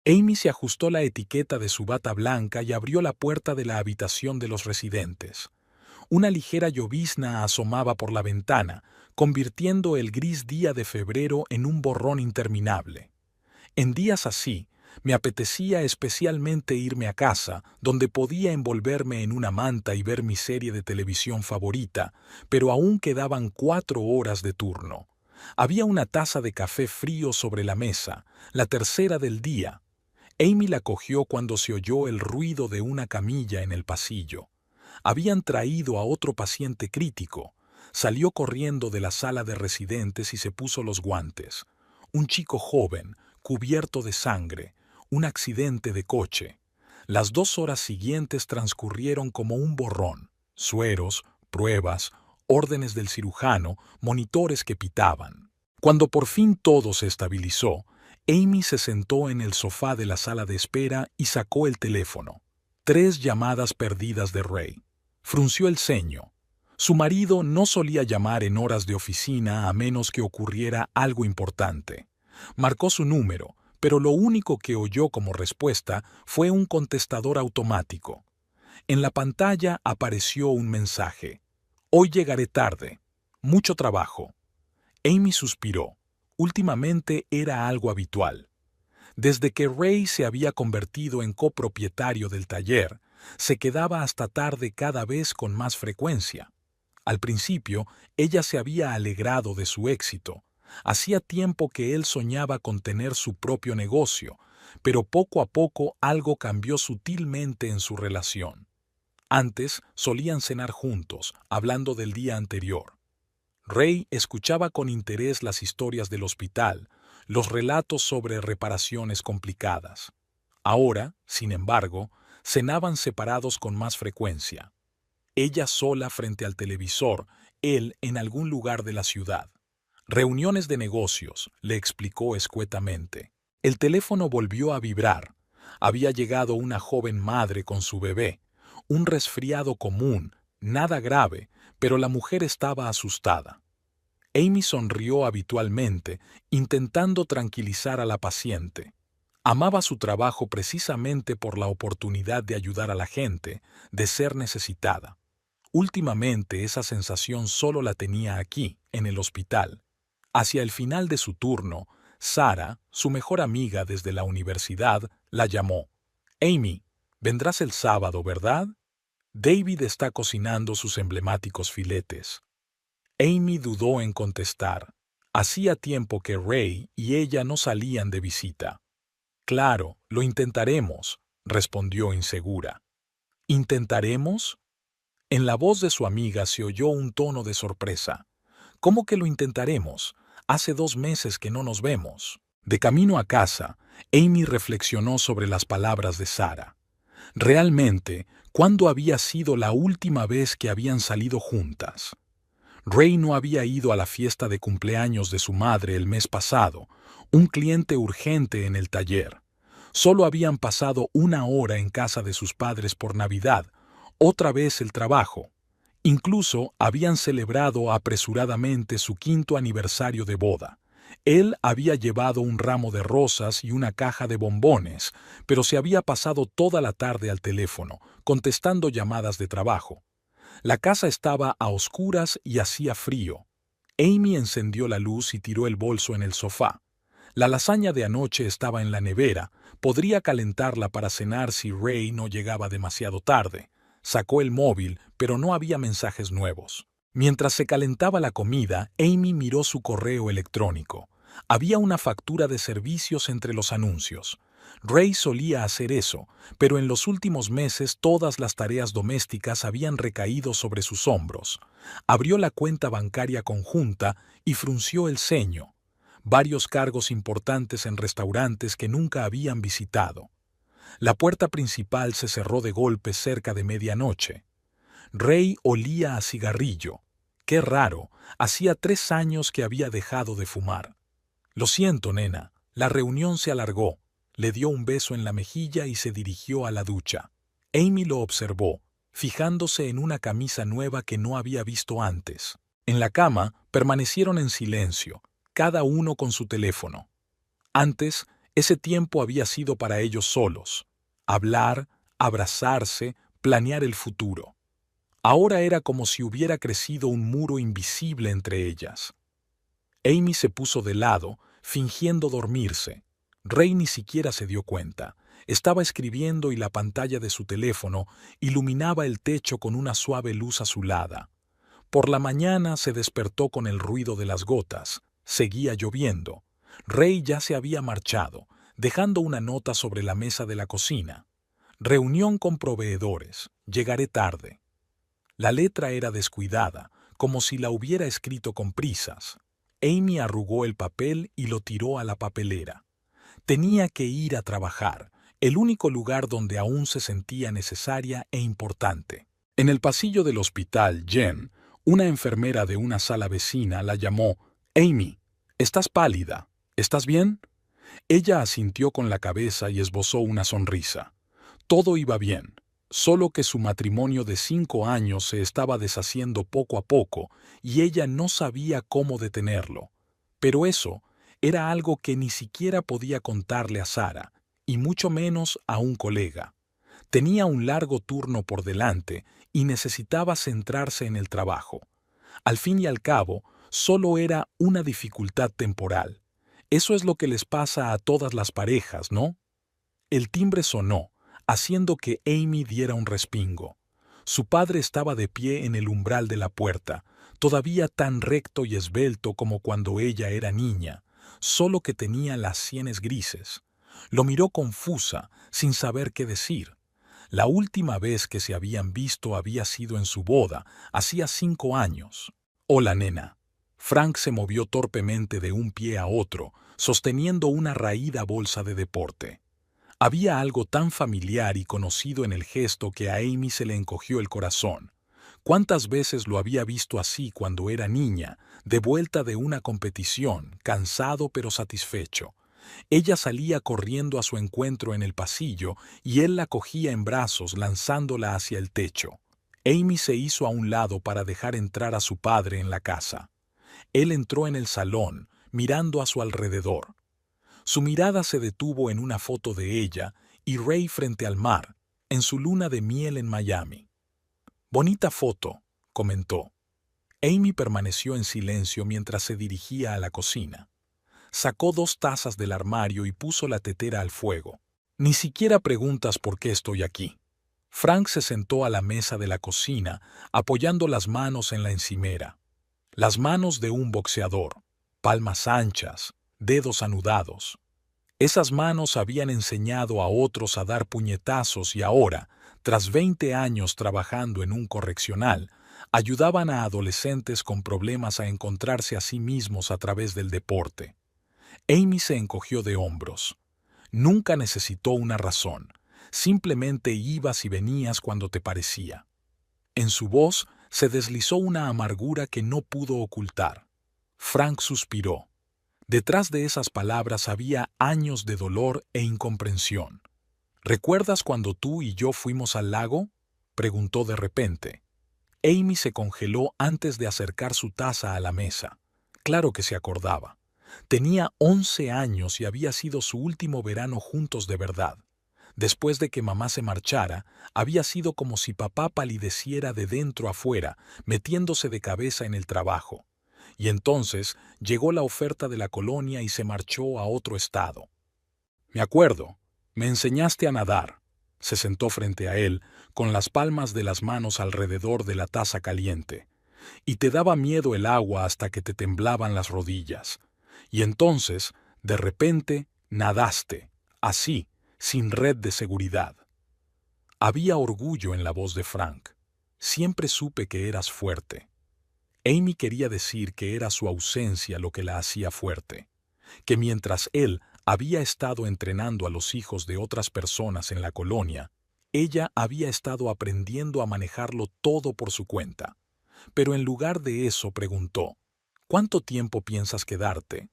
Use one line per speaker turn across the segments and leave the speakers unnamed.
Amy se ajustó la etiqueta de su bata blanca y abrió la puerta de la habitación de los residentes. Una ligera llovizna asomaba por la ventana, convirtiendo el gris día de febrero en un borrón interminable. En días así, me apetecía especialmente irme a casa, donde podía envolverme en una manta y ver mi serie de televisión favorita, pero aún quedaban 4 horas de turno. Había una taza de café frío sobre la mesa, la tercera del día. Amy la cogió cuando se oyó el ruido de una camilla en el pasillo. Habían traído a otro paciente crítico. Salió corriendo de la sala de residentes y se puso los guantes. Un chico joven, cubierto de sangre, un accidente de coche. Las 2 horas siguientes transcurrieron como un borrón. Sueros, pruebas, órdenes del cirujano, monitores que pitaban. Cuando por fin todo se estabilizó, Amy se sentó en el sofá de la sala de espera y sacó el teléfono. 3 llamadas perdidas de Ray. Frunció el ceño. Su marido no solía llamar en horas de oficina a menos que ocurriera algo importante. Marcó su número, pero lo único que oyó como respuesta fue un contestador automático. En la pantalla apareció un mensaje. Hoy llegaré tarde. Mucho trabajo. Amy suspiró. Últimamente era algo habitual. Desde que Ray se había convertido en copropietario del taller, se quedaba hasta tarde cada vez con más frecuencia. Al principio, ella se había alegrado de su éxito. Hacía tiempo que él soñaba con tener su propio negocio, pero poco a poco algo cambió sutilmente en su relación. Antes solían cenar juntos, hablando del día anterior. Ray escuchaba con interés las historias del hospital, los relatos sobre reparaciones complicadas. Ahora, sin embargo, cenaban separados con más frecuencia. Ella sola frente al televisor, él en algún lugar de la ciudad. Reuniones de negocios, le explicó escuetamente. El teléfono volvió a vibrar. Había llegado una joven madre con su bebé. Un resfriado común, nada grave, pero la mujer estaba asustada. Amy sonrió habitualmente, intentando tranquilizar a la paciente. Amaba su trabajo precisamente por la oportunidad de ayudar a la gente, de ser necesitada. Últimamente esa sensación solo la tenía aquí, en el hospital. Hacia el final de su turno, Sara, su mejor amiga desde la universidad, la llamó. Amy, vendrás el sábado, ¿verdad? David está cocinando sus emblemáticos filetes. Amy dudó en contestar. Hacía tiempo que Ray y ella no salían de visita. Claro, lo intentaremos, respondió insegura. ¿Intentaremos? En la voz de su amiga se oyó un tono de sorpresa. ¿Cómo que lo intentaremos? Hace 2 meses que no nos vemos. De camino a casa, Amy reflexionó sobre las palabras de Sara. Realmente, ¿cuándo había sido la última vez que habían salido juntas? Ray no había ido a la fiesta de cumpleaños de su madre el mes pasado, un cliente urgente en el taller. Solo habían pasado 1 hora en casa de sus padres por Navidad, otra vez el trabajo. Incluso habían celebrado apresuradamente su 5º aniversario de boda. Él había llevado un ramo de rosas y una caja de bombones, pero se había pasado toda la tarde al teléfono, contestando llamadas de trabajo. La casa estaba a oscuras y hacía frío. Amy encendió la luz y tiró el bolso en el sofá. La lasaña de anoche estaba en la nevera, podría calentarla para cenar si Ray no llegaba demasiado tarde. Sacó el móvil, pero no había mensajes nuevos. Mientras se calentaba la comida, Amy miró su correo electrónico. Había una factura de servicios entre los anuncios. Ray solía hacer eso, pero en los últimos meses todas las tareas domésticas habían recaído sobre sus hombros. Abrió la cuenta bancaria conjunta y frunció el ceño. Varios cargos importantes en restaurantes que nunca habían visitado. La puerta principal se cerró de golpe cerca de medianoche. Ray olía a cigarrillo. Qué raro, hacía 3 años que había dejado de fumar. Lo siento, nena, la reunión se alargó. Le dio un beso en la mejilla y se dirigió a la ducha. Amy lo observó, fijándose en una camisa nueva que no había visto antes. En la cama permanecieron en silencio, cada uno con su teléfono. Antes, Ese tiempo había sido para ellos solos. Hablar, abrazarse, planear el futuro. Ahora era como si hubiera crecido un muro invisible entre ellas. Amy se puso de lado, fingiendo dormirse. Ray ni siquiera se dio cuenta. Estaba escribiendo y la pantalla de su teléfono iluminaba el techo con una suave luz azulada. Por la mañana se despertó con el ruido de las gotas. Seguía lloviendo. Ray ya se había marchado, dejando una nota sobre la mesa de la cocina. Reunión con proveedores. Llegaré tarde. La letra era descuidada, como si la hubiera escrito con prisas. Amy arrugó el papel y lo tiró a la papelera. Tenía que ir a trabajar, el único lugar donde aún se sentía necesaria e importante. En el pasillo del hospital, Jen, una enfermera de una sala vecina, la llamó. «Amy, estás pálida. ¿Estás bien?» Ella asintió con la cabeza y esbozó una sonrisa. Todo iba bien, solo que su matrimonio de 5 años se estaba deshaciendo poco a poco y ella no sabía cómo detenerlo. Pero eso era algo que ni siquiera podía contarle a Sara, y mucho menos a un colega. Tenía un largo turno por delante y necesitaba centrarse en el trabajo. Al fin y al cabo, solo era una dificultad temporal. Eso es lo que les pasa a todas las parejas, ¿no? El timbre sonó, haciendo que Amy diera un respingo. Su padre estaba de pie en el umbral de la puerta, todavía tan recto y esbelto como cuando ella era niña, solo que tenía las sienes grises. Lo miró confusa, sin saber qué decir. La última vez que se habían visto había sido en su boda, hacía 5 años. «Hola, nena». Frank se movió torpemente de un pie a otro, sosteniendo una raída bolsa de deporte. Había algo tan familiar y conocido en el gesto que a Amy se le encogió el corazón. ¿Cuántas veces lo había visto así cuando era niña, de vuelta de una competición, cansado pero satisfecho? Ella salía corriendo a su encuentro en el pasillo y él la cogía en brazos lanzándola hacia el techo. Amy se hizo a un lado para dejar entrar a su padre en la casa. Él entró en el salón, mirando a su alrededor. Su mirada se detuvo en una foto de ella y Ray frente al mar, en su luna de miel en Miami. «Bonita foto», comentó. Amy permaneció en silencio mientras se dirigía a la cocina. Sacó 2 tazas del armario y puso la tetera al fuego. «Ni siquiera preguntas por qué estoy aquí». Frank se sentó a la mesa de la cocina, apoyando las manos en la encimera. Las manos de un boxeador, palmas anchas, dedos anudados. Esas manos habían enseñado a otros a dar puñetazos y ahora, tras 20 años trabajando en un correccional, ayudaban a adolescentes con problemas a encontrarse a sí mismos a través del deporte. Amy se encogió de hombros. Nunca necesitó una razón. Simplemente ibas y venías cuando te parecía. En su voz se deslizó una amargura que no pudo ocultar. Frank suspiró. Detrás de esas palabras había años de dolor e incomprensión. «¿Recuerdas cuando tú y yo fuimos al lago?», preguntó de repente. Amy se congeló antes de acercar su taza a la mesa. Claro que se acordaba. Tenía 11 años y había sido su último verano juntos de verdad. Después de que mamá se marchara, había sido como si papá palideciera de dentro a fuera, metiéndose de cabeza en el trabajo. Y entonces llegó la oferta de la colonia y se marchó a otro estado. «Me acuerdo, me enseñaste a nadar». Se sentó frente a él, con las palmas de las manos alrededor de la taza caliente. «Y te daba miedo el agua hasta que te temblaban las rodillas. Y entonces, de repente, nadaste, así, sin red de seguridad». Había orgullo en la voz de Frank. «Siempre supe que eras fuerte». Amy quería decir que era su ausencia lo que la hacía fuerte, que mientras él había estado entrenando a los hijos de otras personas en la colonia, ella había estado aprendiendo a manejarlo todo por su cuenta. Pero en lugar de eso preguntó, «¿Cuánto tiempo piensas quedarte?»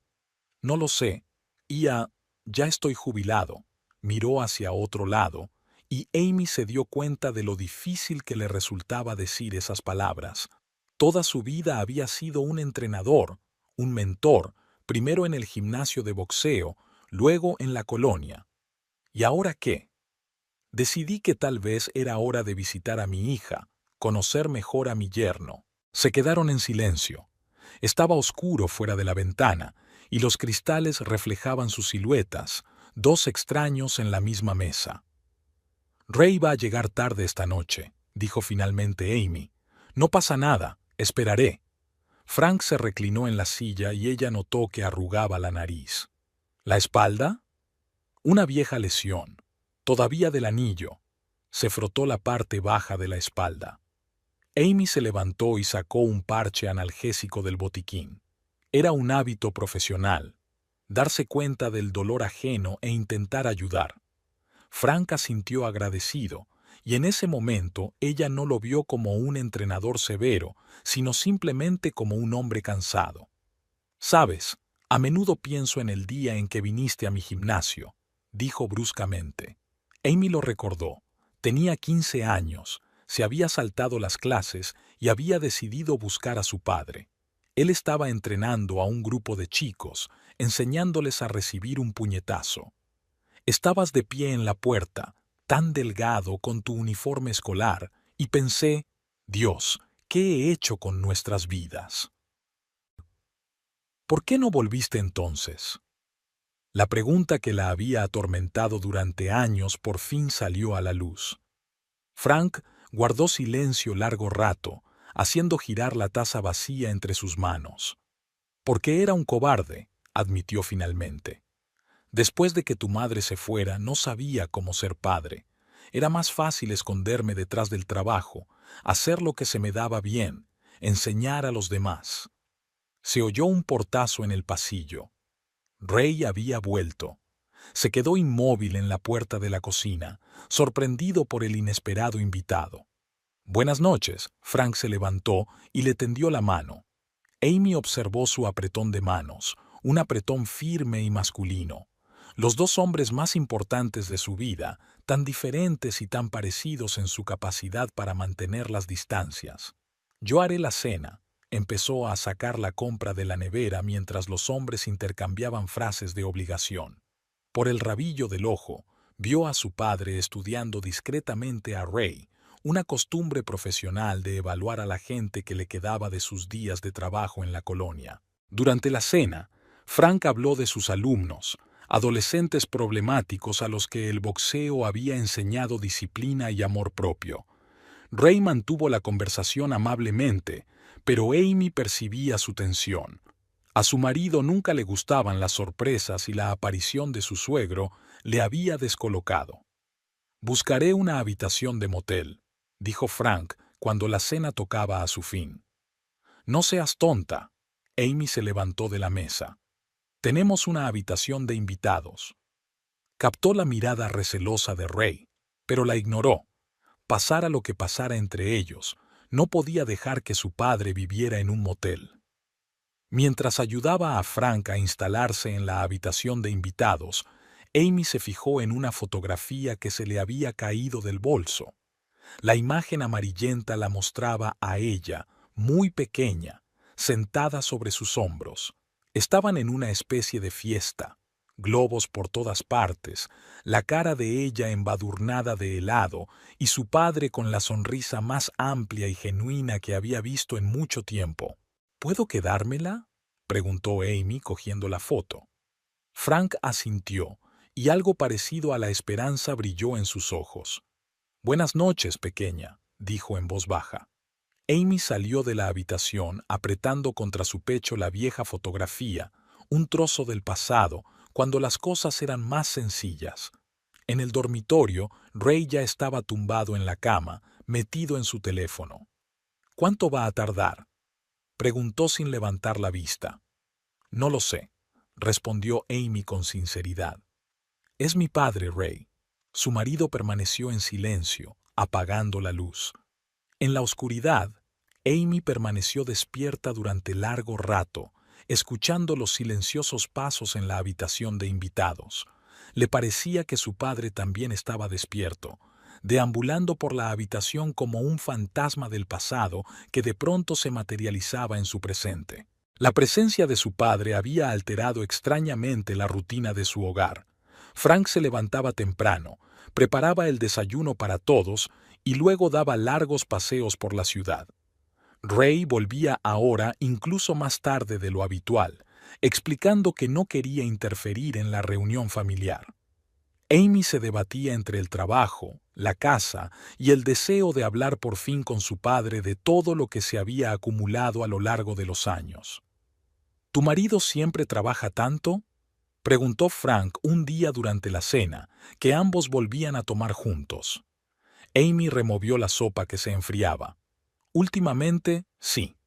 «No lo sé. Ya estoy jubilado». Miró hacia otro lado, y Amy se dio cuenta de lo difícil que le resultaba decir esas palabras. Toda su vida había sido un entrenador, un mentor, primero en el gimnasio de boxeo, luego en la colonia. ¿Y ahora qué? Decidí que tal vez era hora de visitar a mi hija, conocer mejor a mi yerno. Se quedaron en silencio. Estaba oscuro fuera de la ventana, y los cristales reflejaban sus siluetas, dos extraños en la misma mesa. Ray va a llegar tarde esta noche, dijo finalmente Amy. No pasa nada, esperaré. Frank se reclinó en la silla y ella notó que arrugaba la nariz. ¿La espalda? Una vieja lesión, todavía del anillo. Se frotó la parte baja de la espalda. Amy se levantó y sacó un parche analgésico del botiquín. Era un hábito profesional, darse cuenta del dolor ajeno e intentar ayudar. Frank asintió agradecido, y en ese momento ella no lo vio como un entrenador severo, sino simplemente como un hombre cansado. «Sabes, a menudo pienso en el día en que viniste a mi gimnasio», dijo bruscamente. Amy lo recordó. Tenía 15 años, se había saltado las clases y había decidido buscar a su padre. Él estaba entrenando a un grupo de chicos, enseñándoles a recibir un puñetazo. Estabas de pie en la puerta, tan delgado con tu uniforme escolar, y pensé, Dios, ¿qué he hecho con nuestras vidas? ¿Por qué no volviste entonces? La pregunta que la había atormentado durante años por fin salió a la luz. Frank guardó silencio largo rato, haciendo girar la taza vacía entre sus manos. Porque era un cobarde, admitió finalmente. Después de que tu madre se fuera, no sabía cómo ser padre. Era más fácil esconderme detrás del trabajo, hacer lo que se me daba bien, enseñar a los demás. Se oyó un portazo en el pasillo. Ray había vuelto. Se quedó inmóvil en la puerta de la cocina, sorprendido por el inesperado invitado. «Buenas noches», Frank se levantó y le tendió la mano. Amy observó su apretón de manos, un apretón firme y masculino. Los dos hombres más importantes de su vida, tan diferentes y tan parecidos en su capacidad para mantener las distancias. «Yo haré la cena», empezó a sacar la compra de la nevera mientras los hombres intercambiaban frases de obligación. Por el rabillo del ojo, vio a su padre estudiando discretamente a Ray, una costumbre profesional de evaluar a la gente que le quedaba de sus días de trabajo en la colonia. Durante la cena, Frank habló de sus alumnos, adolescentes problemáticos a los que el boxeo había enseñado disciplina y amor propio. Ray mantuvo la conversación amablemente, pero Amy percibía su tensión. A su marido nunca le gustaban las sorpresas y la aparición de su suegro le había descolocado. «Buscaré una habitación de motel», dijo Frank cuando la cena tocaba a su fin. «No seas tonta». Amy se levantó de la mesa. «Tenemos una habitación de invitados». Captó la mirada recelosa de Ray, pero la ignoró. Pasara lo que pasara entre ellos, no podía dejar que su padre viviera en un motel. Mientras ayudaba a Frank a instalarse en la habitación de invitados, Amy se fijó en una fotografía que se le había caído del bolso. La imagen amarillenta la mostraba a ella, muy pequeña, sentada sobre sus hombros. Estaban en una especie de fiesta, globos por todas partes, la cara de ella embadurnada de helado y su padre con la sonrisa más amplia y genuina que había visto en mucho tiempo. «¿Puedo quedármela?», preguntó Amy cogiendo la foto. Frank asintió, y algo parecido a la esperanza brilló en sus ojos. «Buenas noches, pequeña», dijo en voz baja. Amy salió de la habitación apretando contra su pecho la vieja fotografía, un trozo del pasado, cuando las cosas eran más sencillas. En el dormitorio, Ray ya estaba tumbado en la cama, metido en su teléfono. «¿Cuánto va a tardar?», preguntó sin levantar la vista. «No lo sé», respondió Amy con sinceridad. «Es mi padre, Ray». Su marido permaneció en silencio, apagando la luz. En la oscuridad, Amy permaneció despierta durante largo rato, escuchando los silenciosos pasos en la habitación de invitados. Le parecía que su padre también estaba despierto, deambulando por la habitación como un fantasma del pasado que de pronto se materializaba en su presente. La presencia de su padre había alterado extrañamente la rutina de su hogar. Frank se levantaba temprano, preparaba el desayuno para todos y luego daba largos paseos por la ciudad. Ray volvía ahora incluso más tarde de lo habitual, explicando que no quería interferir en la reunión familiar. Amy se debatía entre el trabajo, la casa y el deseo de hablar por fin con su padre de todo lo que se había acumulado a lo largo de los años. ¿Tu marido siempre trabaja tanto?, preguntó Frank un día durante la cena, que ambos volvían a tomar juntos. Amy removió la sopa que se enfriaba. Últimamente, sí.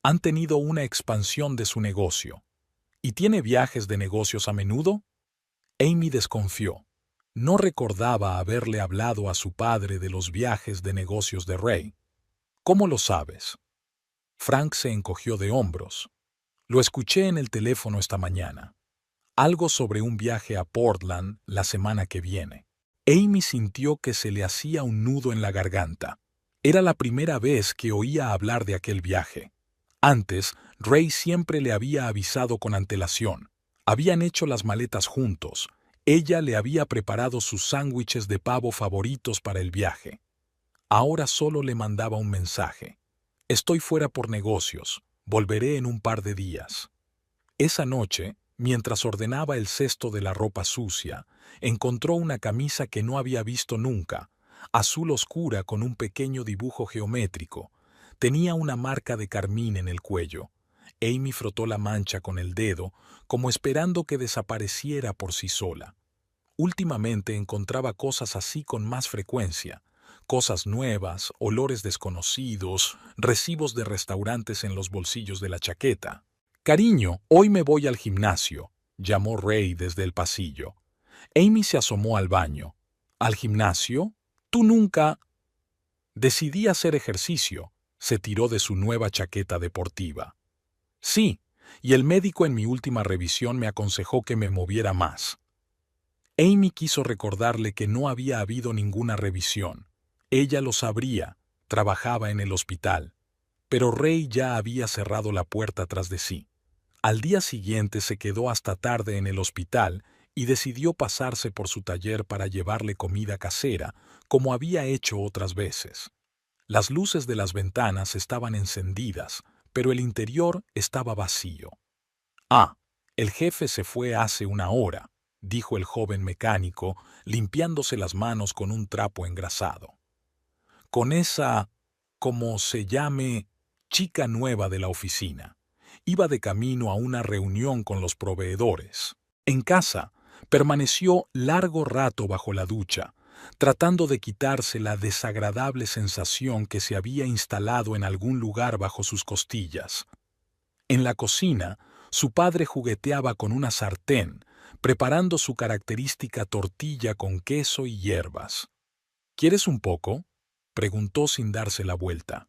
Han tenido una expansión de su negocio. ¿Y tiene viajes de negocios a menudo? Amy desconfió. No recordaba haberle hablado a su padre de los viajes de negocios de Ray. ¿Cómo lo sabes? Frank se encogió de hombros. Lo escuché en el teléfono esta mañana. Algo sobre un viaje a Portland la semana que viene. Amy sintió que se le hacía un nudo en la garganta. Era la primera vez que oía hablar de aquel viaje. Antes, Ray siempre le había avisado con antelación. Habían hecho las maletas juntos. Ella le había preparado sus sándwiches de pavo favoritos para el viaje. Ahora solo le mandaba un mensaje. Estoy fuera por negocios. Volveré en un par de días. Esa noche, mientras ordenaba el cesto de la ropa sucia, encontró una camisa que no había visto nunca, azul oscura con un pequeño dibujo geométrico. Tenía una marca de carmín en el cuello. Amy frotó la mancha con el dedo, como esperando que desapareciera por sí sola. Últimamente encontraba cosas así con más frecuencia. Cosas nuevas, olores desconocidos, recibos de restaurantes en los bolsillos de la chaqueta. «Cariño, hoy me voy al gimnasio», llamó Ray desde el pasillo. Amy se asomó al baño. «¿Al gimnasio? Tú nunca...» Decidí hacer ejercicio. Se tiró de su nueva chaqueta deportiva. «Sí, y el médico en mi última revisión me aconsejó que me moviera más». Amy quiso recordarle que no había habido ninguna revisión. Ella lo sabría, trabajaba en el hospital. Pero Ray ya había cerrado la puerta tras de sí. Al día siguiente se quedó hasta tarde en el hospital y decidió pasarse por su taller para llevarle comida casera, como había hecho otras veces. Las luces de las ventanas estaban encendidas, pero el interior estaba vacío. «Ah, el jefe se fue hace una hora», dijo el joven mecánico, limpiándose las manos con un trapo engrasado. «Con esa, como se llame, chica nueva de la oficina. Iba de camino a una reunión con los proveedores. En casa, permaneció largo rato bajo la ducha, tratando de quitarse la desagradable sensación que se había instalado en algún lugar bajo sus costillas. En la cocina, su padre jugueteaba con una sartén, preparando su característica tortilla con queso y hierbas. «¿Quieres un poco?», preguntó sin darse la vuelta.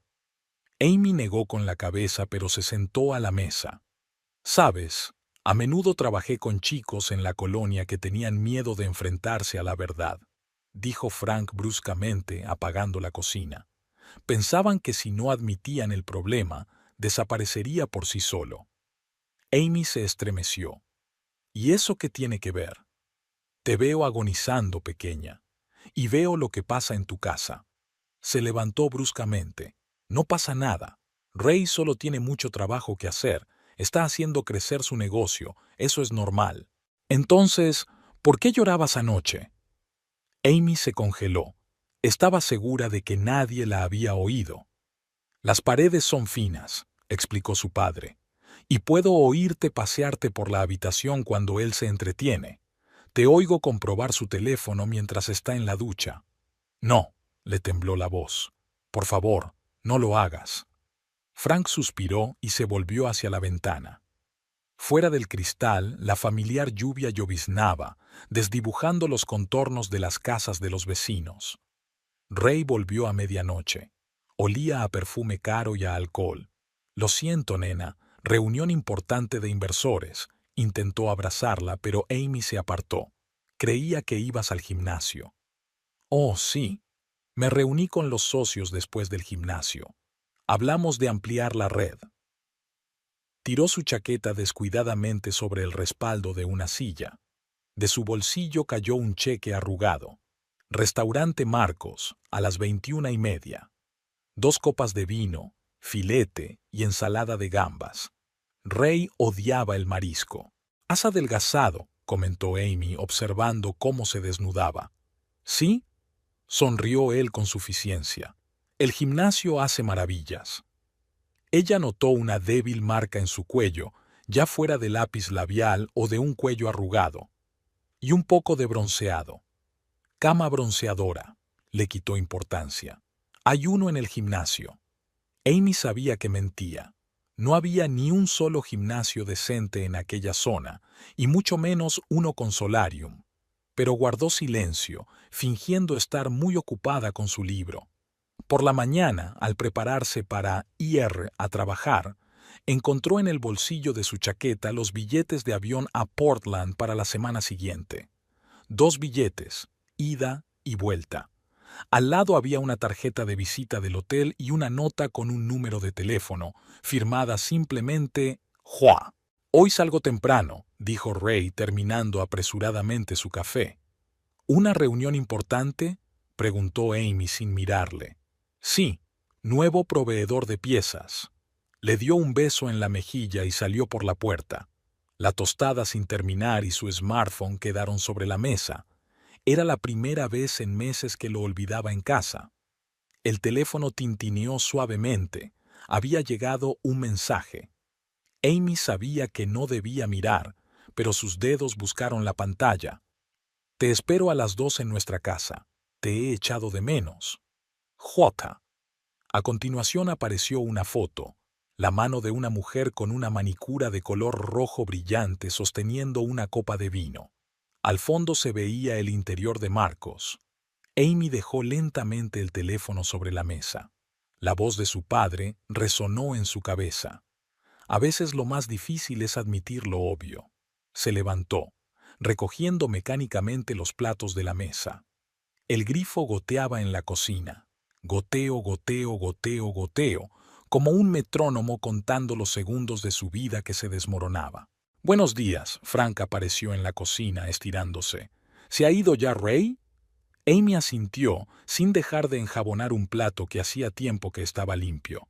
Amy negó con la cabeza, pero se sentó a la mesa. «Sabes, a menudo trabajé con chicos en la colonia que tenían miedo de enfrentarse a la verdad», dijo Frank bruscamente, apagando la cocina. «Pensaban que si no admitían el problema, desaparecería por sí solo». Amy se estremeció. «¿Y eso qué tiene que ver? Te veo agonizando, pequeña, y veo lo que pasa en tu casa». Se levantó bruscamente. «No pasa nada. Ray solo tiene mucho trabajo que hacer. Está haciendo crecer su negocio. Eso es normal». «Entonces, ¿por qué llorabas anoche?». Amy se congeló. Estaba segura de que nadie la había oído. «Las paredes son finas», explicó su padre, «y puedo oírte pasearte por la habitación cuando él se entretiene. Te oigo comprobar su teléfono mientras está en la ducha». «No», le tembló la voz. «Por favor, no lo hagas». Frank suspiró y se volvió hacia la ventana. Fuera del cristal, la familiar lluvia lloviznaba, desdibujando los contornos de las casas de los vecinos. Ray volvió a medianoche. Olía a perfume caro y a alcohol. «Lo siento, nena, reunión importante de inversores». Intentó abrazarla, pero Amy se apartó. «Creía que ibas al gimnasio». «Oh, sí. Me reuní con los socios después del gimnasio. Hablamos de ampliar la red». Tiró su chaqueta descuidadamente sobre el respaldo de una silla. De su bolsillo cayó un cheque arrugado. Restaurante Marcos, a las 21:30. 2 copas de vino, filete y ensalada de gambas. Ray odiaba el marisco. «Has adelgazado», comentó Amy, observando cómo se desnudaba. «¿Sí?», sonrió él con suficiencia. «El gimnasio hace maravillas». Ella notó una débil marca en su cuello, ya fuera de lápiz labial o de un cuello arrugado. Y un poco de bronceado. «Cama bronceadora», le quitó importancia. «Hay uno en el gimnasio». Amy sabía que mentía. No había ni un solo gimnasio decente en aquella zona, y mucho menos uno con solarium. Pero guardó silencio, fingiendo estar muy ocupada con su libro. Por la mañana, al prepararse para ir a trabajar, encontró en el bolsillo de su chaqueta los billetes de avión a Portland para la semana siguiente. 2 billetes, ida y vuelta. Al lado había una tarjeta de visita del hotel y una nota con un número de teléfono, firmada simplemente Joa. «Hoy salgo temprano», dijo Ray terminando apresuradamente su café. «¿Una reunión importante?», preguntó Amy sin mirarle. «Sí, nuevo proveedor de piezas». Le dio un beso en la mejilla y salió por la puerta. La tostada sin terminar y su smartphone quedaron sobre la mesa. Era la primera vez en meses que lo olvidaba en casa. El teléfono tintineó suavemente. Había llegado un mensaje. Amy sabía que no debía mirar, pero sus dedos buscaron la pantalla. «Te espero a las 2 en nuestra casa. Te he echado de menos. J». A continuación apareció una foto, la mano de una mujer con una manicura de color rojo brillante sosteniendo una copa de vino. Al fondo se veía el interior de Marcos. Amy dejó lentamente el teléfono sobre la mesa. La voz de su padre resonó en su cabeza. A veces lo más difícil es admitir lo obvio. Se levantó, recogiendo mecánicamente los platos de la mesa. El grifo goteaba en la cocina. Goteo, goteo, goteo, goteo, como un metrónomo contando los segundos de su vida que se desmoronaba. «Buenos días», Frank apareció en la cocina estirándose. «¿Se ha ido ya Ray?». Amy asintió, sin dejar de enjabonar un plato que hacía tiempo que estaba limpio.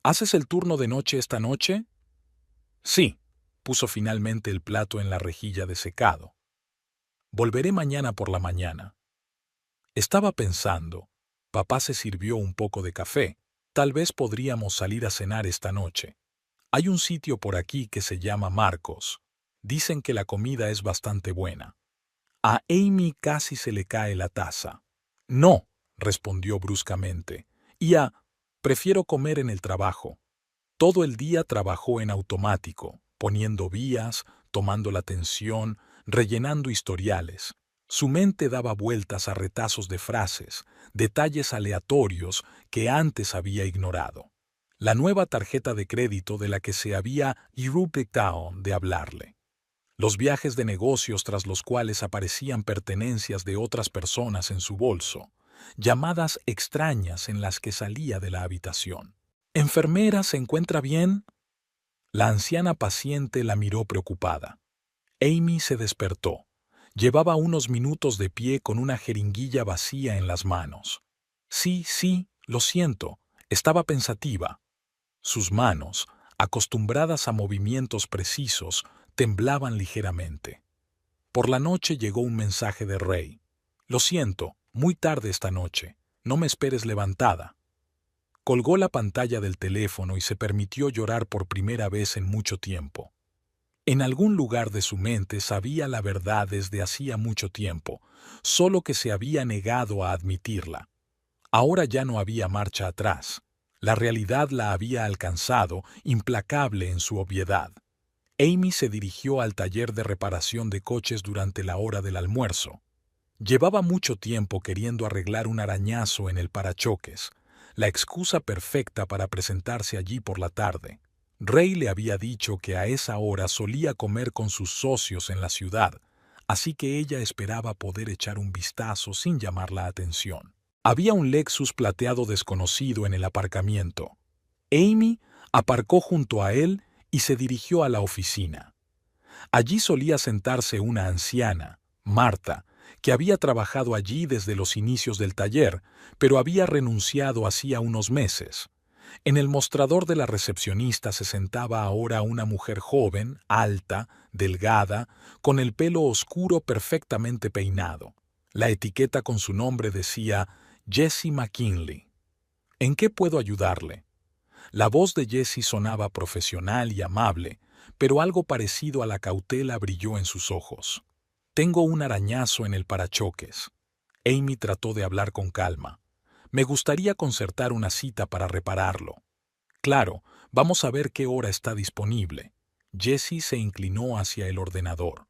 «¿Haces el turno de noche esta noche?». «Sí», puso finalmente el plato en la rejilla de secado. «Volveré mañana por la mañana». Estaba pensando. Papá se sirvió un poco de café. Tal vez podríamos salir a cenar esta noche. Hay un sitio por aquí que se llama Marcos. Dicen que la comida es bastante buena. A Amy casi se le cae la taza. «No», respondió bruscamente. Prefiero comer en el trabajo». Todo el día trabajó en automático, poniendo vías, tomando la tensión, rellenando historiales. Su mente daba vueltas a retazos de frases, detalles aleatorios que antes había ignorado. La nueva tarjeta de crédito de la que se había olvidado de hablarle. Los viajes de negocios tras los cuales aparecían pertenencias de otras personas en su bolso. Llamadas extrañas en las que salía de la habitación. «¿Enfermera, se encuentra bien?». La anciana paciente la miró preocupada. Amy se despertó. Llevaba unos minutos de pie con una jeringuilla vacía en las manos. «Sí, lo siento», estaba pensativa. Sus manos, acostumbradas a movimientos precisos, temblaban ligeramente. Por la noche llegó un mensaje de Ray. «Lo siento, muy tarde esta noche. No me esperes levantada». Colgó la pantalla del teléfono y se permitió llorar por primera vez en mucho tiempo. En algún lugar de su mente sabía la verdad desde hacía mucho tiempo, solo que se había negado a admitirla. Ahora ya no había marcha atrás. La realidad la había alcanzado, implacable en su obviedad. Amy se dirigió al taller de reparación de coches durante la hora del almuerzo. Llevaba mucho tiempo queriendo arreglar un arañazo en el parachoques, la excusa perfecta para presentarse allí por la tarde. Ray le había dicho que a esa hora solía comer con sus socios en la ciudad, así que ella esperaba poder echar un vistazo sin llamar la atención. Había un Lexus plateado desconocido en el aparcamiento. Amy Aparcó junto a él y se dirigió a la oficina. Allí solía sentarse una anciana, Marta, que había trabajado allí desde los inicios del taller, pero había renunciado hacía unos meses. En el mostrador de la recepcionista se sentaba ahora una mujer joven, alta, delgada, con el pelo oscuro perfectamente peinado. La etiqueta con su nombre decía Jessie McKinley. ¿En qué puedo ayudarle? La voz de Jessie sonaba profesional y amable, pero algo parecido a la cautela brilló en sus ojos. Tengo un arañazo en el parachoques. Amy trató de hablar con calma. Me gustaría concertar una cita para repararlo. Claro, vamos a ver qué hora está disponible. Jessie se inclinó hacia el ordenador.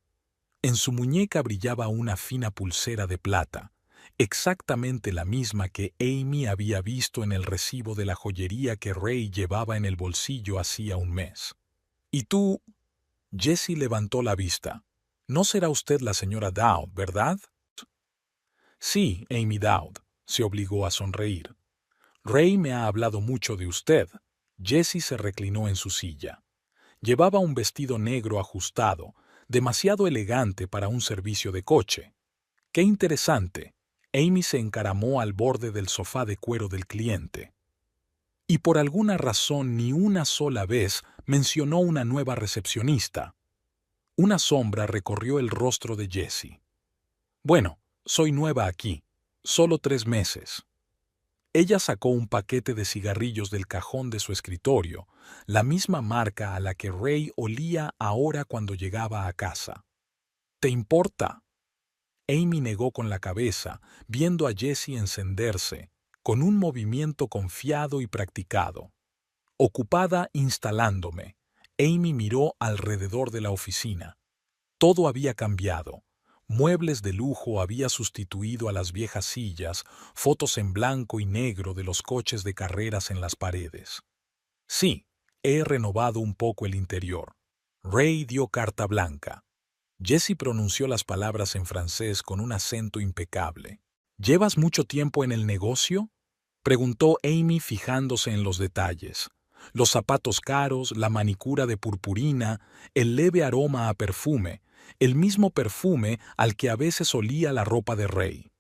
En su muñeca brillaba una fina pulsera de plata, exactamente la misma que Amy había visto en el recibo de la joyería que Ray llevaba en el bolsillo hacía un mes. ¿Y tú? Jessie levantó la vista. No será usted la señora Dowd, ¿verdad? Sí, Amy Dowd, se obligó a sonreír. Ray me ha hablado mucho de usted. Jessie se reclinó en su silla. Llevaba un vestido negro ajustado, demasiado elegante para un servicio de coche. ¡Qué interesante! Amy se encaramó al borde del sofá de cuero del cliente. Y por alguna razón ni una sola vez mencionó una nueva recepcionista. Una sombra recorrió el rostro de Jessie. Bueno, soy nueva aquí, solo 3 meses. Ella sacó un paquete de cigarrillos del cajón de su escritorio, la misma marca a la que Ray olía ahora cuando llegaba a casa. ¿Te importa? Amy negó con la cabeza, viendo a Jessie encenderse, con un movimiento confiado y practicado. Ocupada instalándome, Amy miró alrededor de la oficina. Todo había cambiado. Muebles de lujo había sustituido a las viejas sillas, fotos en blanco y negro de los coches de carreras en las paredes. Sí, he renovado un poco el interior. Ray dio carta blanca. Jessie pronunció las palabras en francés con un acento impecable. ¿Llevas mucho tiempo en el negocio? Preguntó Amy fijándose en los detalles. Los zapatos caros, la manicura de purpurina, el leve aroma a perfume, el mismo perfume al que a veces olía la ropa de Ray.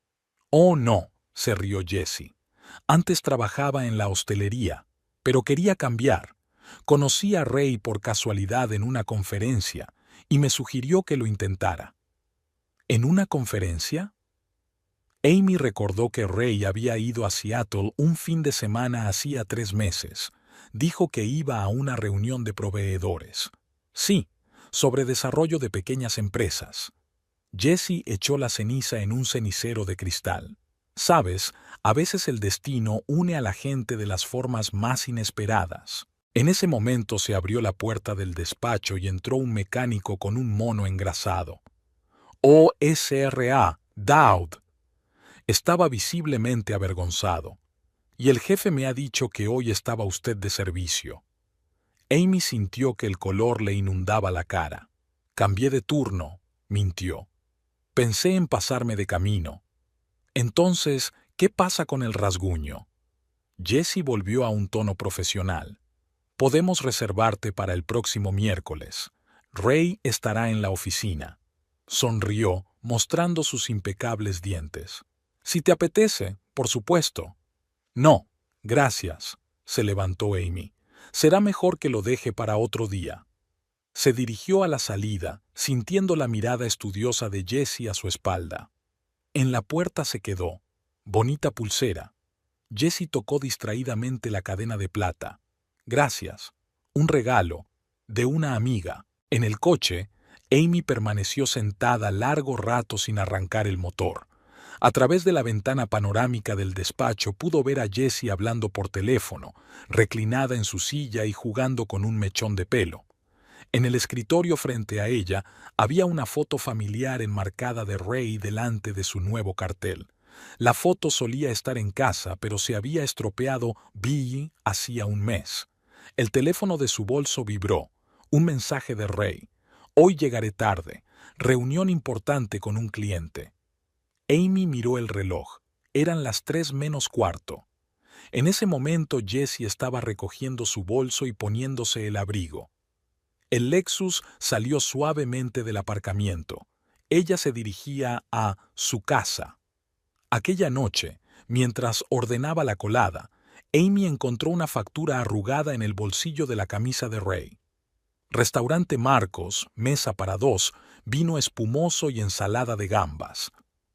Oh, no, se rió Jessie. Antes trabajaba en la hostelería, pero quería cambiar. Conocí a Ray por casualidad en una conferencia y me sugirió que lo intentara. ¿En una conferencia? Amy recordó que Ray había ido a Seattle un fin de semana hacía 3 meses. Dijo que iba a una reunión de proveedores. Sí, sobre desarrollo de pequeñas empresas. Jessie echó la ceniza en un cenicero de cristal. Sabes, a veces el destino une a la gente de las formas más inesperadas. En ese momento se abrió la puerta del despacho y entró un mecánico con un mono engrasado. OSRA, Dowd. Estaba visiblemente avergonzado. Y el jefe me ha dicho que hoy estaba usted de servicio. Amy sintió que el color le inundaba la cara. Cambié de turno, mintió. Pensé en pasarme de camino. Entonces, ¿qué pasa con el rasguño? Jessie volvió a un tono profesional. Podemos reservarte para el próximo miércoles. Ray estará en la oficina. Sonrió, mostrando sus impecables dientes. Si te apetece, por supuesto. No, gracias, se levantó Amy. Será mejor que lo deje para otro día. Se dirigió a la salida, sintiendo la mirada estudiosa de Jessie a su espalda. En la puerta se quedó. Bonita pulsera. Jessie tocó distraídamente la cadena de plata. Gracias. Un regalo. De una amiga. En el coche, Amy permaneció sentada largo rato sin arrancar el motor. A través de la ventana panorámica del despacho pudo ver a Jessie hablando por teléfono, reclinada en su silla y jugando con un mechón de pelo. En el escritorio frente a ella había una foto familiar enmarcada de Ray delante de su nuevo cartel. La foto solía estar en casa, pero se había estropeado hacía un mes. El teléfono de su bolso vibró. Un mensaje de Ray. Hoy llegaré tarde. Reunión importante con un cliente. Amy miró el reloj. Eran las 3 menos cuarto. En ese momento Jessie estaba recogiendo su bolso y poniéndose el abrigo. El Lexus salió suavemente del aparcamiento. Ella se dirigía a su casa. Aquella noche, mientras ordenaba la colada, Amy encontró una factura arrugada en el bolsillo de la camisa de Ray. Restaurante Marcos, mesa para dos, vino espumoso y ensalada de gambas.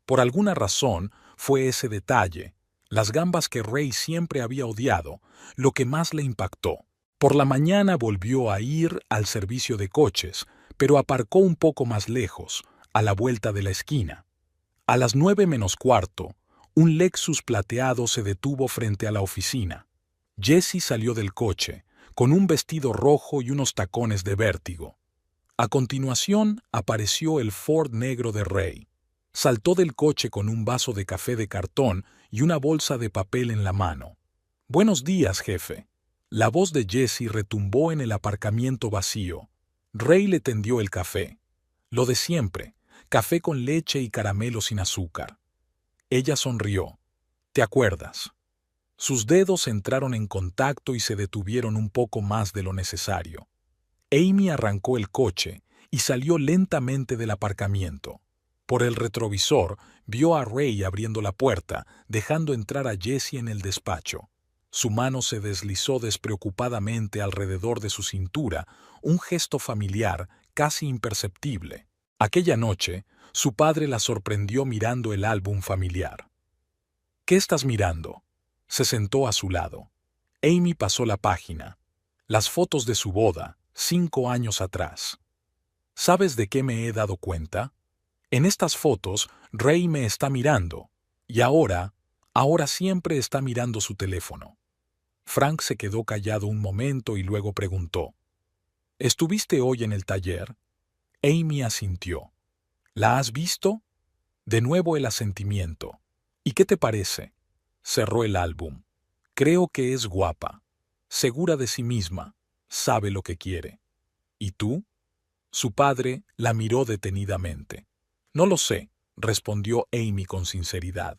Por alguna razón, fue ese detalle, las gambas que Ray siempre había odiado, lo que más le impactó. Por la mañana volvió a ir al servicio de coches, pero aparcó un poco más lejos, a la vuelta de la esquina. A las 9:45, un Lexus plateado se detuvo frente a la oficina. Jessie salió del coche, con un vestido rojo y unos tacones de vértigo. A continuación apareció el Ford negro de Ray. Saltó del coche con un vaso de café de cartón y una bolsa de papel en la mano. «Buenos días, jefe». La voz de Jessie retumbó en el aparcamiento vacío. Ray le tendió el café. Lo de siempre, café con leche y caramelo sin azúcar. Ella sonrió. «¿Te acuerdas?» Sus dedos entraron en contacto y se detuvieron un poco más de lo necesario. Amy arrancó el coche y salió lentamente del aparcamiento. Por el retrovisor vio a Ray abriendo la puerta, dejando entrar a Jessie en el despacho. Su mano se deslizó despreocupadamente alrededor de su cintura, un gesto familiar, casi imperceptible. Aquella noche, su padre la sorprendió mirando el álbum familiar. «¿Qué estás mirando?» Se sentó a su lado. Amy pasó la página. Las fotos de su boda, 5 años atrás. ¿Sabes de qué me he dado cuenta? En estas fotos, Ray me está mirando. Y ahora siempre está mirando su teléfono. Frank se quedó callado un momento y luego preguntó. ¿Estuviste hoy en el taller? Amy asintió. ¿La has visto? De nuevo el asentimiento. ¿Y qué te parece? Cerró el álbum. Creo que es guapa. Segura de sí misma. Sabe lo que quiere. ¿Y tú? Su padre la miró detenidamente. No lo sé, respondió Amy con sinceridad.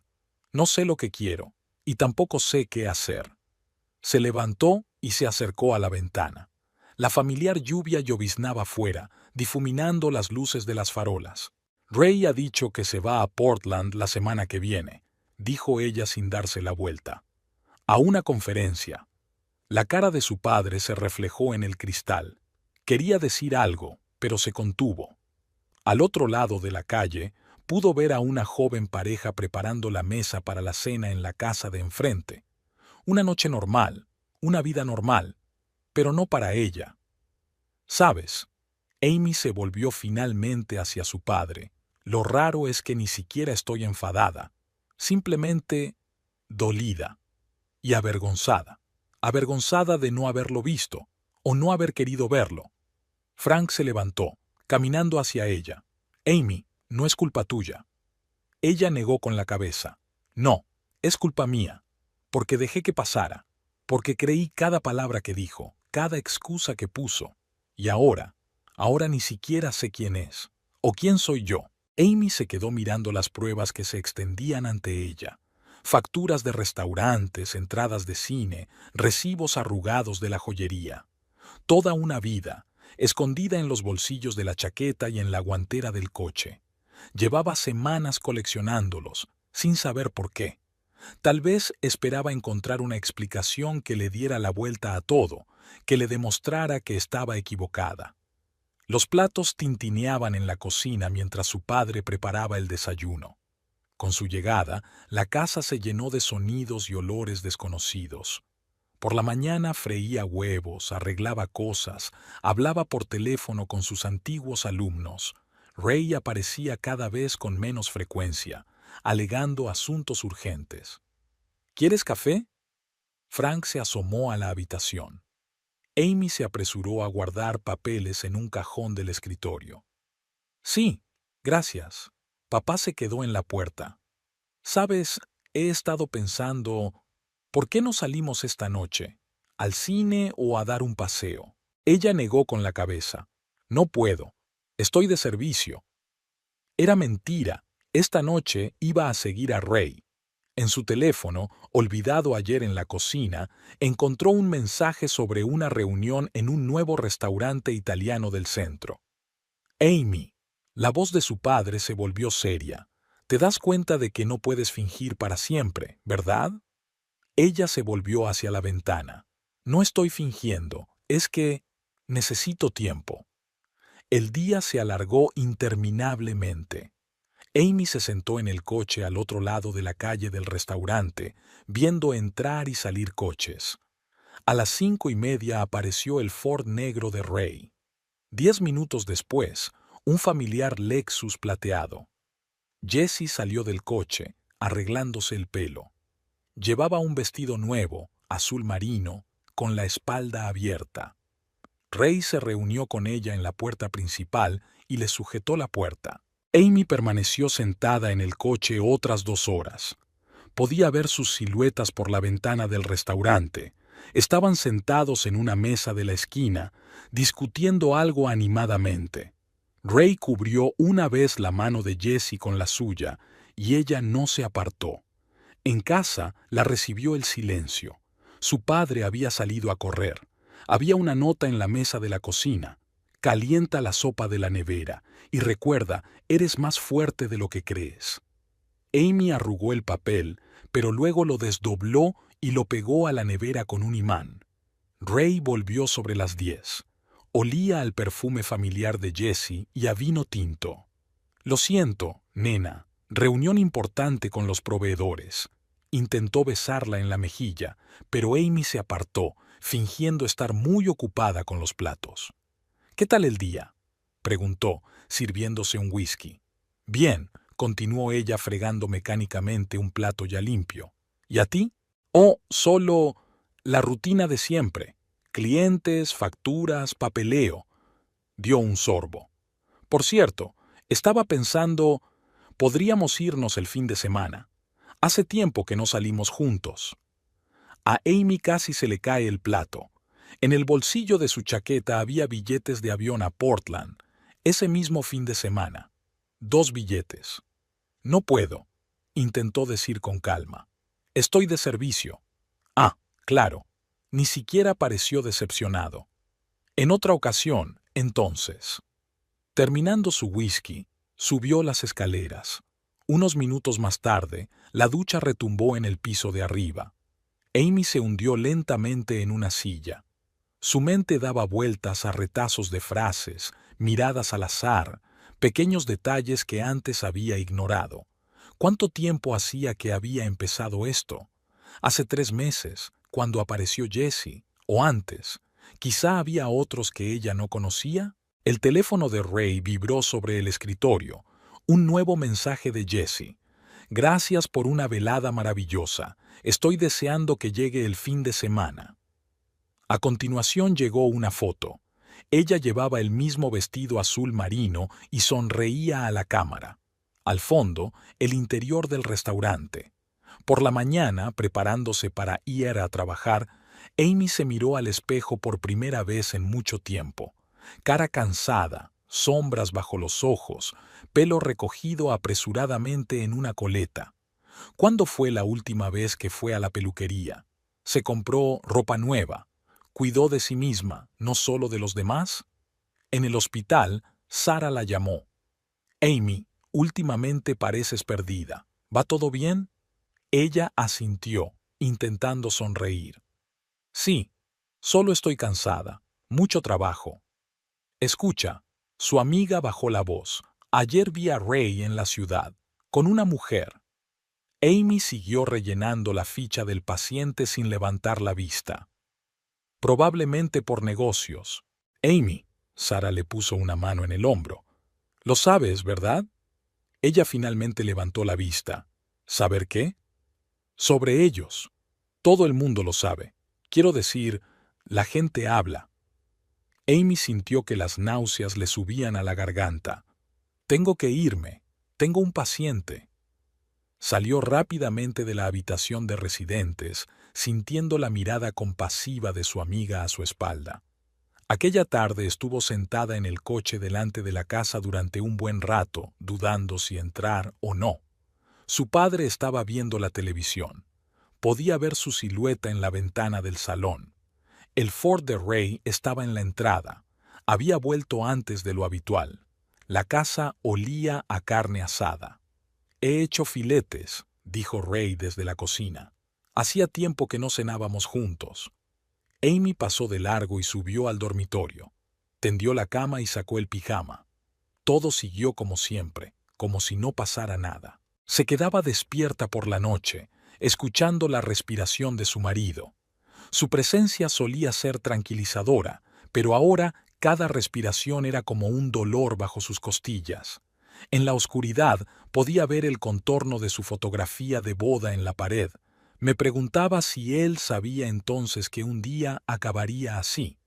No sé lo que quiero, y tampoco sé qué hacer. Se levantó y se acercó a la ventana. La familiar lluvia lloviznaba fuera, difuminando las luces de las farolas. Ray ha dicho que se va a Portland la semana que viene, dijo ella sin darse la vuelta. A una conferencia. La cara de su padre se reflejó en el cristal. Quería decir algo, pero se contuvo. Al otro lado de la calle, pudo ver a una joven pareja preparando la mesa para la cena en la casa de enfrente. Una noche normal, una vida normal, pero no para ella. ¿Sabes? Amy se volvió finalmente hacia su padre. Lo raro es que ni siquiera estoy enfadada, simplemente dolida y avergonzada. Avergonzada de no haberlo visto o no haber querido verlo. Frank se levantó, caminando hacia ella. Amy, no es culpa tuya. Ella negó con la cabeza. No, es culpa mía, porque dejé que pasara, porque creí cada palabra que dijo, cada excusa que puso. Y ahora ni siquiera sé quién es, o quién soy yo. Amy se quedó mirando las pruebas que se extendían ante ella. Facturas de restaurantes, entradas de cine, recibos arrugados de la joyería. Toda una vida, escondida en los bolsillos de la chaqueta y en la guantera del coche. Llevaba semanas coleccionándolos, sin saber por qué. Tal vez esperaba encontrar una explicación que le diera la vuelta a todo, que le demostrara que estaba equivocada. Los platos tintineaban en la cocina mientras su padre preparaba el desayuno. Con su llegada, la casa se llenó de sonidos y olores desconocidos. Por la mañana freía huevos, arreglaba cosas, hablaba por teléfono con sus antiguos alumnos. Ray aparecía cada vez con menos frecuencia, alegando asuntos urgentes. ¿Quieres café? Frank se asomó a la habitación. Amy se apresuró a guardar papeles en un cajón del escritorio. Sí, gracias. Papá se quedó en la puerta. Sabes, he estado pensando, ¿por qué no salimos esta noche? ¿Al cine o a dar un paseo? Ella negó con la cabeza. No puedo. Estoy de servicio. Era mentira. Esta noche iba a seguir a Ray. En su teléfono, olvidado ayer en la cocina, encontró un mensaje sobre una reunión en un nuevo restaurante italiano del centro. Amy. La voz de su padre se volvió seria. Te das cuenta de que no puedes fingir para siempre, ¿verdad? Ella se volvió hacia la ventana. No estoy fingiendo, es que necesito tiempo. El día se alargó interminablemente. Amy se sentó en el coche al otro lado de la calle del restaurante, viendo entrar y salir coches. A las 5:30 apareció el Ford negro de Ray. 10 minutos después, un familiar Lexus plateado. Jessie salió del coche, arreglándose el pelo. Llevaba un vestido nuevo, azul marino, con la espalda abierta. Ray se reunió con ella en la puerta principal y le sujetó la puerta. Amy permaneció sentada en el coche otras 2 horas. Podía ver sus siluetas por la ventana del restaurante. Estaban sentados en una mesa de la esquina, discutiendo algo animadamente. Ray cubrió una vez la mano de Jessie con la suya, y ella no se apartó. En casa la recibió el silencio. Su padre había salido a correr. Había una nota en la mesa de la cocina. Calienta la sopa de la nevera, y recuerda, eres más fuerte de lo que crees. Amy arrugó el papel, pero luego lo desdobló y lo pegó a la nevera con un imán. Ray volvió sobre las 10. Olía al perfume familiar de Jessie y a vino tinto. Lo siento, nena, reunión importante con los proveedores. Intentó besarla en la mejilla, pero Amy se apartó, fingiendo estar muy ocupada con los platos. ¿Qué tal el día?, preguntó, sirviéndose un whisky. Bien, continuó ella fregando mecánicamente un plato ya limpio. ¿Y a ti? Oh, solo la rutina de siempre. Clientes, facturas, papeleo. Dio un sorbo. Por cierto, estaba pensando, podríamos irnos el fin de semana. Hace tiempo que no salimos juntos. A Amy casi se le cae el plato. En el bolsillo de su chaqueta había billetes de avión a Portland, ese mismo fin de semana. 2 billetes. No puedo, intentó decir con calma. Estoy de servicio. Ah, claro. Ni siquiera pareció decepcionado. En otra ocasión, entonces. Terminando su whisky, subió las escaleras. Unos minutos más tarde, la ducha retumbó en el piso de arriba. Amy se hundió lentamente en una silla. Su mente daba vueltas a retazos de frases, miradas al azar, pequeños detalles que antes había ignorado. ¿Cuánto tiempo hacía que había empezado esto? Hace 3 meses, cuando apareció Jessie, o antes. Quizá había otros que ella no conocía. El teléfono de Ray vibró sobre el escritorio. Un nuevo mensaje de Jessie. Gracias por una velada maravillosa. Estoy deseando que llegue el fin de semana. A continuación llegó una foto. Ella llevaba el mismo vestido azul marino y sonreía a la cámara. Al fondo, el interior del restaurante. Por la mañana, preparándose para ir a trabajar, Amy se miró al espejo por primera vez en mucho tiempo. Cara cansada, sombras bajo los ojos, pelo recogido apresuradamente en una coleta. ¿Cuándo fue la última vez que fue a la peluquería? ¿Se compró ropa nueva? ¿Cuidó de sí misma, no solo de los demás? En el hospital, Sara la llamó. Amy, últimamente pareces perdida. ¿Va todo bien? Ella asintió, intentando sonreír. Sí, solo estoy cansada. Mucho trabajo. Escucha, su amiga bajó la voz. Ayer vi a Ray en la ciudad, con una mujer. Amy siguió rellenando la ficha del paciente sin levantar la vista. Probablemente por negocios. Amy, Sara le puso una mano en el hombro. Lo sabes, ¿verdad? Ella finalmente levantó la vista. ¿Saber qué? Sobre ellos. Todo el mundo lo sabe. Quiero decir, la gente habla. Amy sintió que las náuseas le subían a la garganta. Tengo que irme. Tengo un paciente. Salió rápidamente de la habitación de residentes, sintiendo la mirada compasiva de su amiga a su espalda. Aquella tarde estuvo sentada en el coche delante de la casa durante un buen rato, dudando si entrar o no. Su padre estaba viendo la televisión. Podía ver su silueta en la ventana del salón. El Ford de Ray estaba en la entrada. Había vuelto antes de lo habitual. La casa olía a carne asada. «He hecho filetes», dijo Ray desde la cocina. Hacía tiempo que no cenábamos juntos. Amy pasó de largo y subió al dormitorio. Tendió la cama y sacó el pijama. Todo siguió como siempre, como si no pasara nada. Se quedaba despierta por la noche, escuchando la respiración de su marido. Su presencia solía ser tranquilizadora, pero ahora cada respiración era como un dolor bajo sus costillas. En la oscuridad podía ver el contorno de su fotografía de boda en la pared. Me preguntaba si él sabía entonces que un día acabaría así.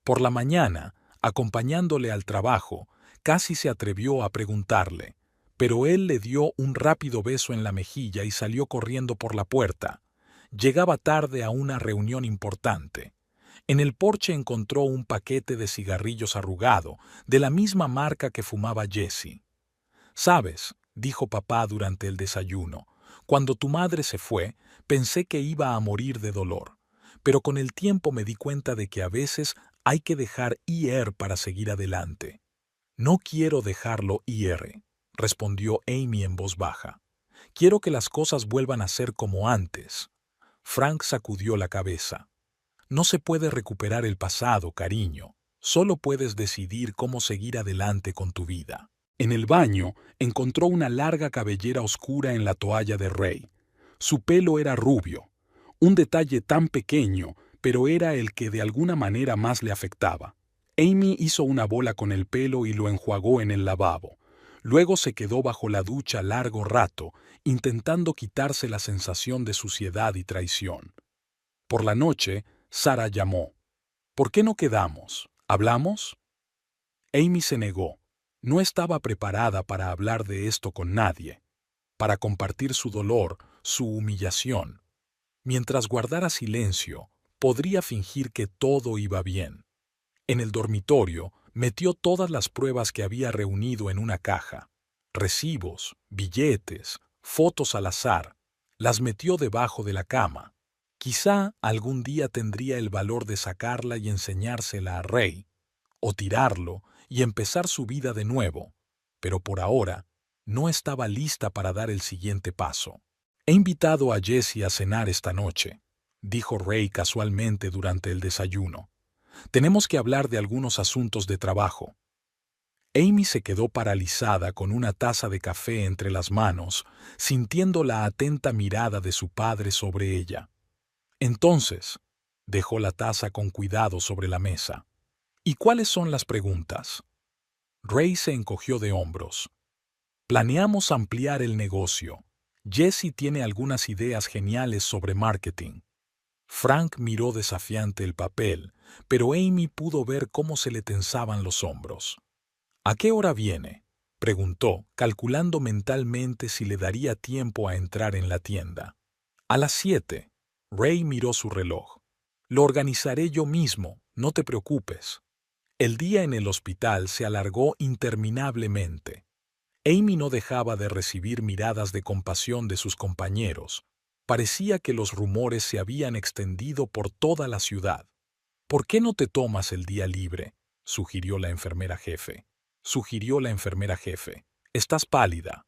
Por la mañana, acompañándole al trabajo, casi se atrevió a preguntarle, pero él le dio un rápido beso en la mejilla y salió corriendo por la puerta. Llegaba tarde a una reunión importante. En el porche encontró un paquete de cigarrillos arrugado, de la misma marca que fumaba Jessie. «¿Sabes?», dijo papá durante el desayuno, «cuando tu madre se fue, pensé que iba a morir de dolor, pero con el tiempo me di cuenta de que a veces hay que dejar ir para seguir adelante». «No quiero dejarlo ir», respondió Amy en voz baja. «Quiero que las cosas vuelvan a ser como antes». Frank sacudió la cabeza. «No se puede recuperar el pasado, cariño. Solo puedes decidir cómo seguir adelante con tu vida». En el baño encontró una larga cabellera oscura en la toalla de Ray. Su pelo era rubio, un detalle tan pequeño, pero era el que de alguna manera más le afectaba. Amy hizo una bola con el pelo y lo enjuagó en el lavabo. Luego se quedó bajo la ducha largo rato, intentando quitarse la sensación de suciedad y traición. Por la noche, Sarah llamó. «¿Por qué no quedamos? ¿Hablamos?» Amy se negó. No estaba preparada para hablar de esto con nadie, para compartir su dolor, su humillación. Mientras guardara silencio, podría fingir que todo iba bien. En el dormitorio, metió todas las pruebas que había reunido en una caja. Recibos, billetes, fotos al azar. Las metió debajo de la cama. Quizá algún día tendría el valor de sacarla y enseñársela a Ray, o tirarlo y empezar su vida de nuevo, pero por ahora no estaba lista para dar el siguiente paso. «He invitado a Jessie a cenar esta noche», dijo Ray casualmente durante el desayuno. «Tenemos que hablar de algunos asuntos de trabajo». Amy se quedó paralizada con una taza de café entre las manos, sintiendo la atenta mirada de su padre sobre ella. Entonces, dejó la taza con cuidado sobre la mesa. «¿Y cuáles son las preguntas?» Ray se encogió de hombros. «Planeamos ampliar el negocio. Jessie tiene algunas ideas geniales sobre marketing». Frank miró desafiante el papel, pero Amy pudo ver cómo se le tensaban los hombros. «¿A qué hora viene?», preguntó, calculando mentalmente si le daría tiempo a entrar en la tienda. «A las 7». Ray miró su reloj. «Lo organizaré yo mismo, no te preocupes». El día en el hospital se alargó interminablemente. Amy no dejaba de recibir miradas de compasión de sus compañeros. Parecía que los rumores se habían extendido por toda la ciudad. «¿Por qué no te tomas el día libre?», sugirió la enfermera jefe. «Estás pálida».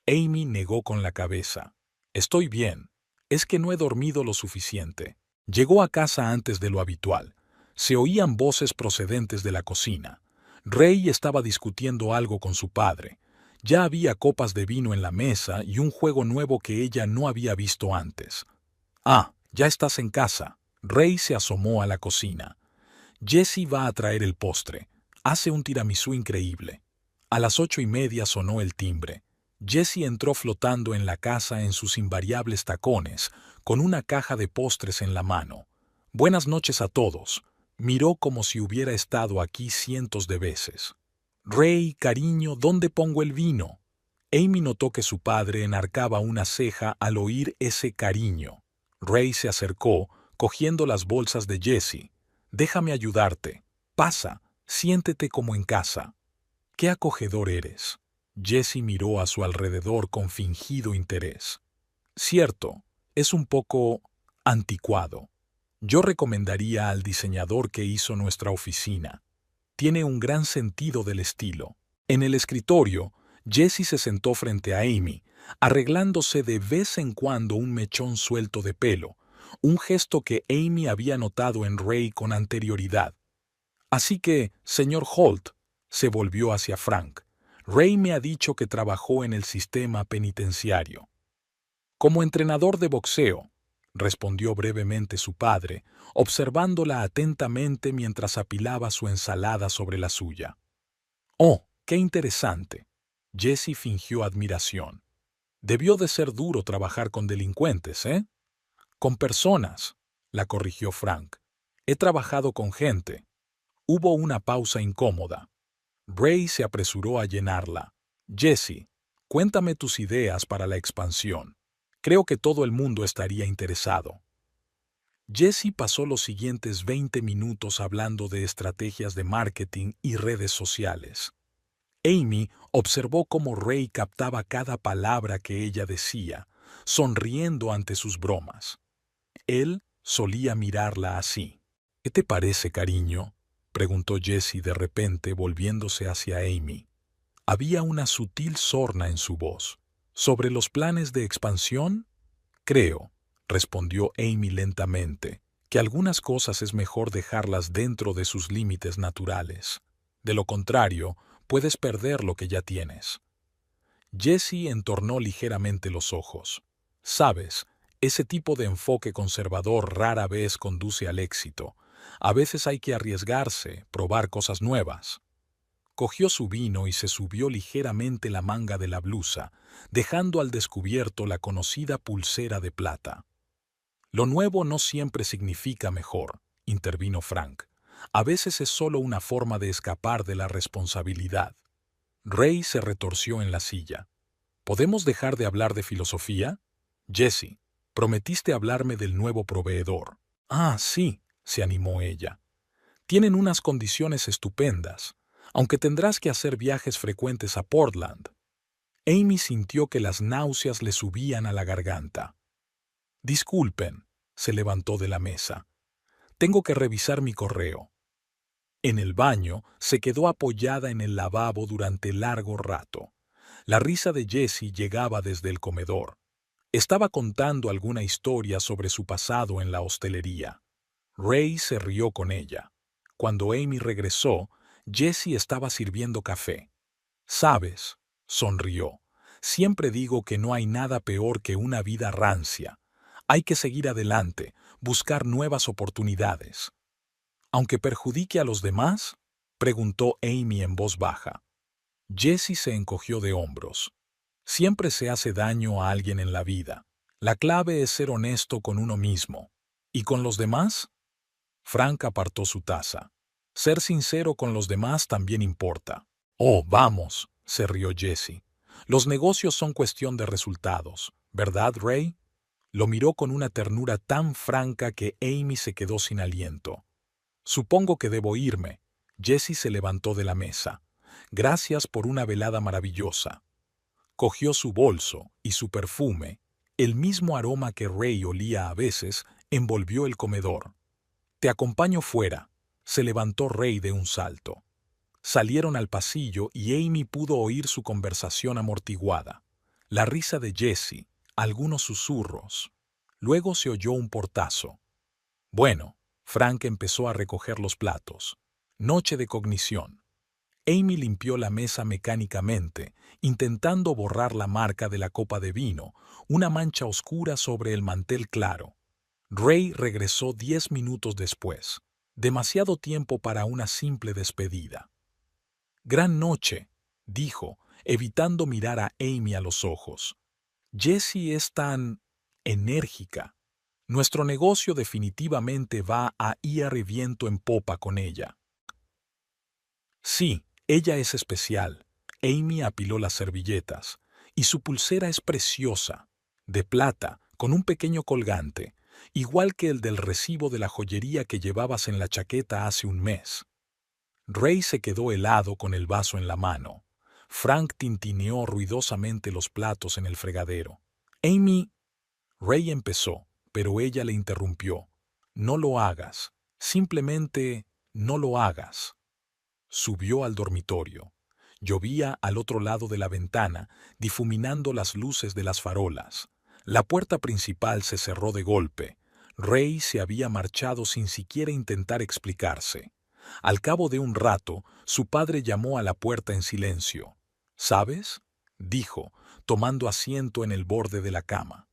Amy negó con la cabeza. «Estoy bien. Es que no he dormido lo suficiente». Llegó a casa antes de lo habitual. Se oían voces procedentes de la cocina. Ray estaba discutiendo algo con su padre. Ya había copas de vino en la mesa y un juego nuevo que ella no había visto antes. «Ah, ya estás en casa». Ray se asomó a la cocina. «Jessie va a traer el postre. Hace un tiramisú increíble». A las 8:30 sonó el timbre. Jessie entró flotando en la casa en sus invariables tacones, con una caja de postres en la mano. «Buenas noches a todos». Miró como si hubiera estado aquí cientos de veces. «Ray, cariño, ¿dónde pongo el vino?». Amy notó que su padre enarcaba una ceja al oír ese cariño. Ray se acercó, cogiendo las bolsas de Jessie. «Déjame ayudarte. Pasa, siéntete como en casa». «Qué acogedor eres». Jessie miró a su alrededor con fingido interés. Cierto, es un poco anticuado. Yo recomendaría al diseñador que hizo nuestra oficina. Tiene un gran sentido del estilo. En el escritorio, Jessie se sentó frente a Amy, arreglándose de vez en cuando un mechón suelto de pelo, un gesto que Amy había notado en Ray con anterioridad. Así que, señor Holt, se volvió hacia Frank. Ray me ha dicho que trabajó en el sistema penitenciario. Como entrenador de boxeo, respondió brevemente su padre, observándola atentamente mientras apilaba su ensalada sobre la suya. «Oh, qué interesante». Jessie fingió admiración. «Debió de ser duro trabajar con delincuentes, ¿eh?» «Con personas», la corrigió Frank. «He trabajado con gente». Hubo una pausa incómoda. Ray se apresuró a llenarla. «Jessie, cuéntame tus ideas para la expansión. Creo que todo el mundo estaría interesado». Jessie pasó los siguientes 20 minutos hablando de estrategias de marketing y redes sociales. Amy observó cómo Ray captaba cada palabra que ella decía, sonriendo ante sus bromas. Él solía mirarla así. «¿Qué te parece, cariño?», preguntó Jessie de repente volviéndose hacia Amy. Había una sutil sorna en su voz. «¿Sobre los planes de expansión?» «Creo», respondió Amy lentamente, «que algunas cosas es mejor dejarlas dentro de sus límites naturales. De lo contrario, puedes perder lo que ya tienes». Jessie entornó ligeramente los ojos. «Sabes, ese tipo de enfoque conservador rara vez conduce al éxito. A veces hay que arriesgarse, probar cosas nuevas». Cogió su vino y se subió ligeramente la manga de la blusa, dejando al descubierto la conocida pulsera de plata. «Lo nuevo no siempre significa mejor», intervino Frank. «A veces es solo una forma de escapar de la responsabilidad». Ray se retorció en la silla. «¿Podemos dejar de hablar de filosofía?» «Jessie, prometiste hablarme del nuevo proveedor». «Ah, sí», se animó ella. «Tienen unas condiciones estupendas, aunque tendrás que hacer viajes frecuentes a Portland». Amy sintió que las náuseas le subían a la garganta. «Disculpen», se levantó de la mesa. «Tengo que revisar mi correo». En el baño se quedó apoyada en el lavabo durante largo rato. La risa de Jessie llegaba desde el comedor. Estaba contando alguna historia sobre su pasado en la hostelería. Ray se rió con ella. Cuando Amy regresó, Jessie estaba sirviendo café. «Sabes», sonrió, «siempre digo que no hay nada peor que una vida rancia. Hay que seguir adelante, buscar nuevas oportunidades». «¿Aunque perjudique a los demás?», preguntó Amy en voz baja. Jessie se encogió de hombros. «Siempre se hace daño a alguien en la vida. La clave es ser honesto con uno mismo. ¿Y con los demás?». Frank apartó su taza. «Ser sincero con los demás también importa». «Oh, vamos», se rió Jessie. «Los negocios son cuestión de resultados, ¿verdad, Ray?». Lo miró con una ternura tan franca que Amy se quedó sin aliento. «Supongo que debo irme». Jessie se levantó de la mesa. «Gracias por una velada maravillosa». Cogió su bolso y su perfume, el mismo aroma que Ray olía a veces, envolvió el comedor. «Te acompaño fuera», se levantó Ray de un salto. Salieron al pasillo y Amy pudo oír su conversación amortiguada. La risa de Jessie, algunos susurros. Luego se oyó un portazo. «Bueno», Frank empezó a recoger los platos. Noche de cognición. Amy limpió la mesa mecánicamente, intentando borrar la marca de la copa de vino, una mancha oscura sobre el mantel claro. Ray regresó 10 minutos después. Demasiado tiempo para una simple despedida. «Gran noche», dijo, evitando mirar a Amy a los ojos. «Jessie es tan enérgica. Nuestro negocio definitivamente va a ir viento en popa con ella». «Sí, ella es especial». Amy apiló las servilletas. «Y su pulsera es preciosa, de plata, con un pequeño colgante, igual que el del recibo de la joyería que llevabas en la chaqueta hace un mes». Ray se quedó helado con el vaso en la mano. Frank tintineó ruidosamente los platos en el fregadero. Amy, Ray empezó, pero ella le interrumpió. No lo hagas. Simplemente no lo hagas. Subió al dormitorio. Llovía al otro lado de la ventana, difuminando las luces de las farolas. La puerta principal se cerró de golpe. Ray se había marchado sin siquiera intentar explicarse. Al cabo de un rato, su padre llamó a la puerta en silencio. ¿Sabes?, dijo, tomando asiento en el borde de la cama.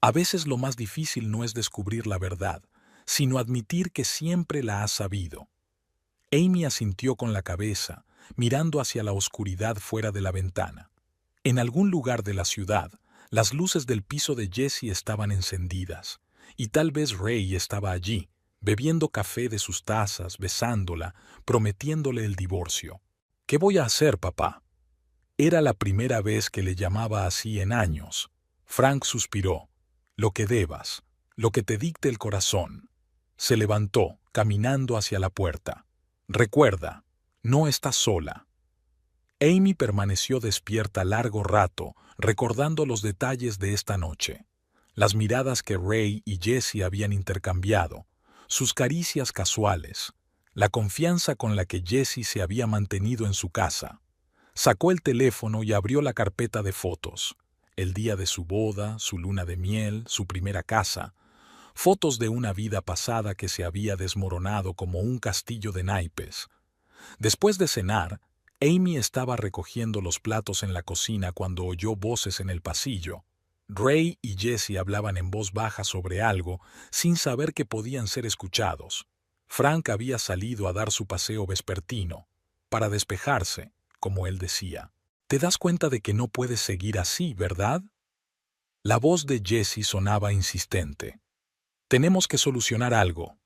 A veces lo más difícil no es descubrir la verdad, sino admitir que siempre la has sabido. Amy asintió con la cabeza, mirando hacia la oscuridad fuera de la ventana. En algún lugar de la ciudad, las luces del piso de Jessie estaban encendidas, y tal vez Ray estaba allí, bebiendo café de sus tazas, besándola, prometiéndole el divorcio. ¿Qué voy a hacer, papá? Era la primera vez que le llamaba así en años. Frank suspiró. Lo que debas, lo que te dicte el corazón. Se levantó, caminando hacia la puerta. Recuerda, no estás sola. Amy permaneció despierta largo rato, recordando los detalles de esta noche. Las miradas que Ray y Jessie habían intercambiado, sus caricias casuales, la confianza con la que Jessie se había mantenido en su casa. Sacó el teléfono y abrió la carpeta de fotos. El día de su boda, su luna de miel, su primera casa. Fotos de una vida pasada que se había desmoronado como un castillo de naipes. Después de cenar, Amy estaba recogiendo los platos en la cocina cuando oyó voces en el pasillo. Ray y Jessie hablaban en voz baja sobre algo, sin saber que podían ser escuchados. Frank había salido a dar su paseo vespertino, para despejarse, como él decía. ¿Te das cuenta de que no puedes seguir así, verdad? La voz de Jessie sonaba insistente. Tenemos que solucionar algo.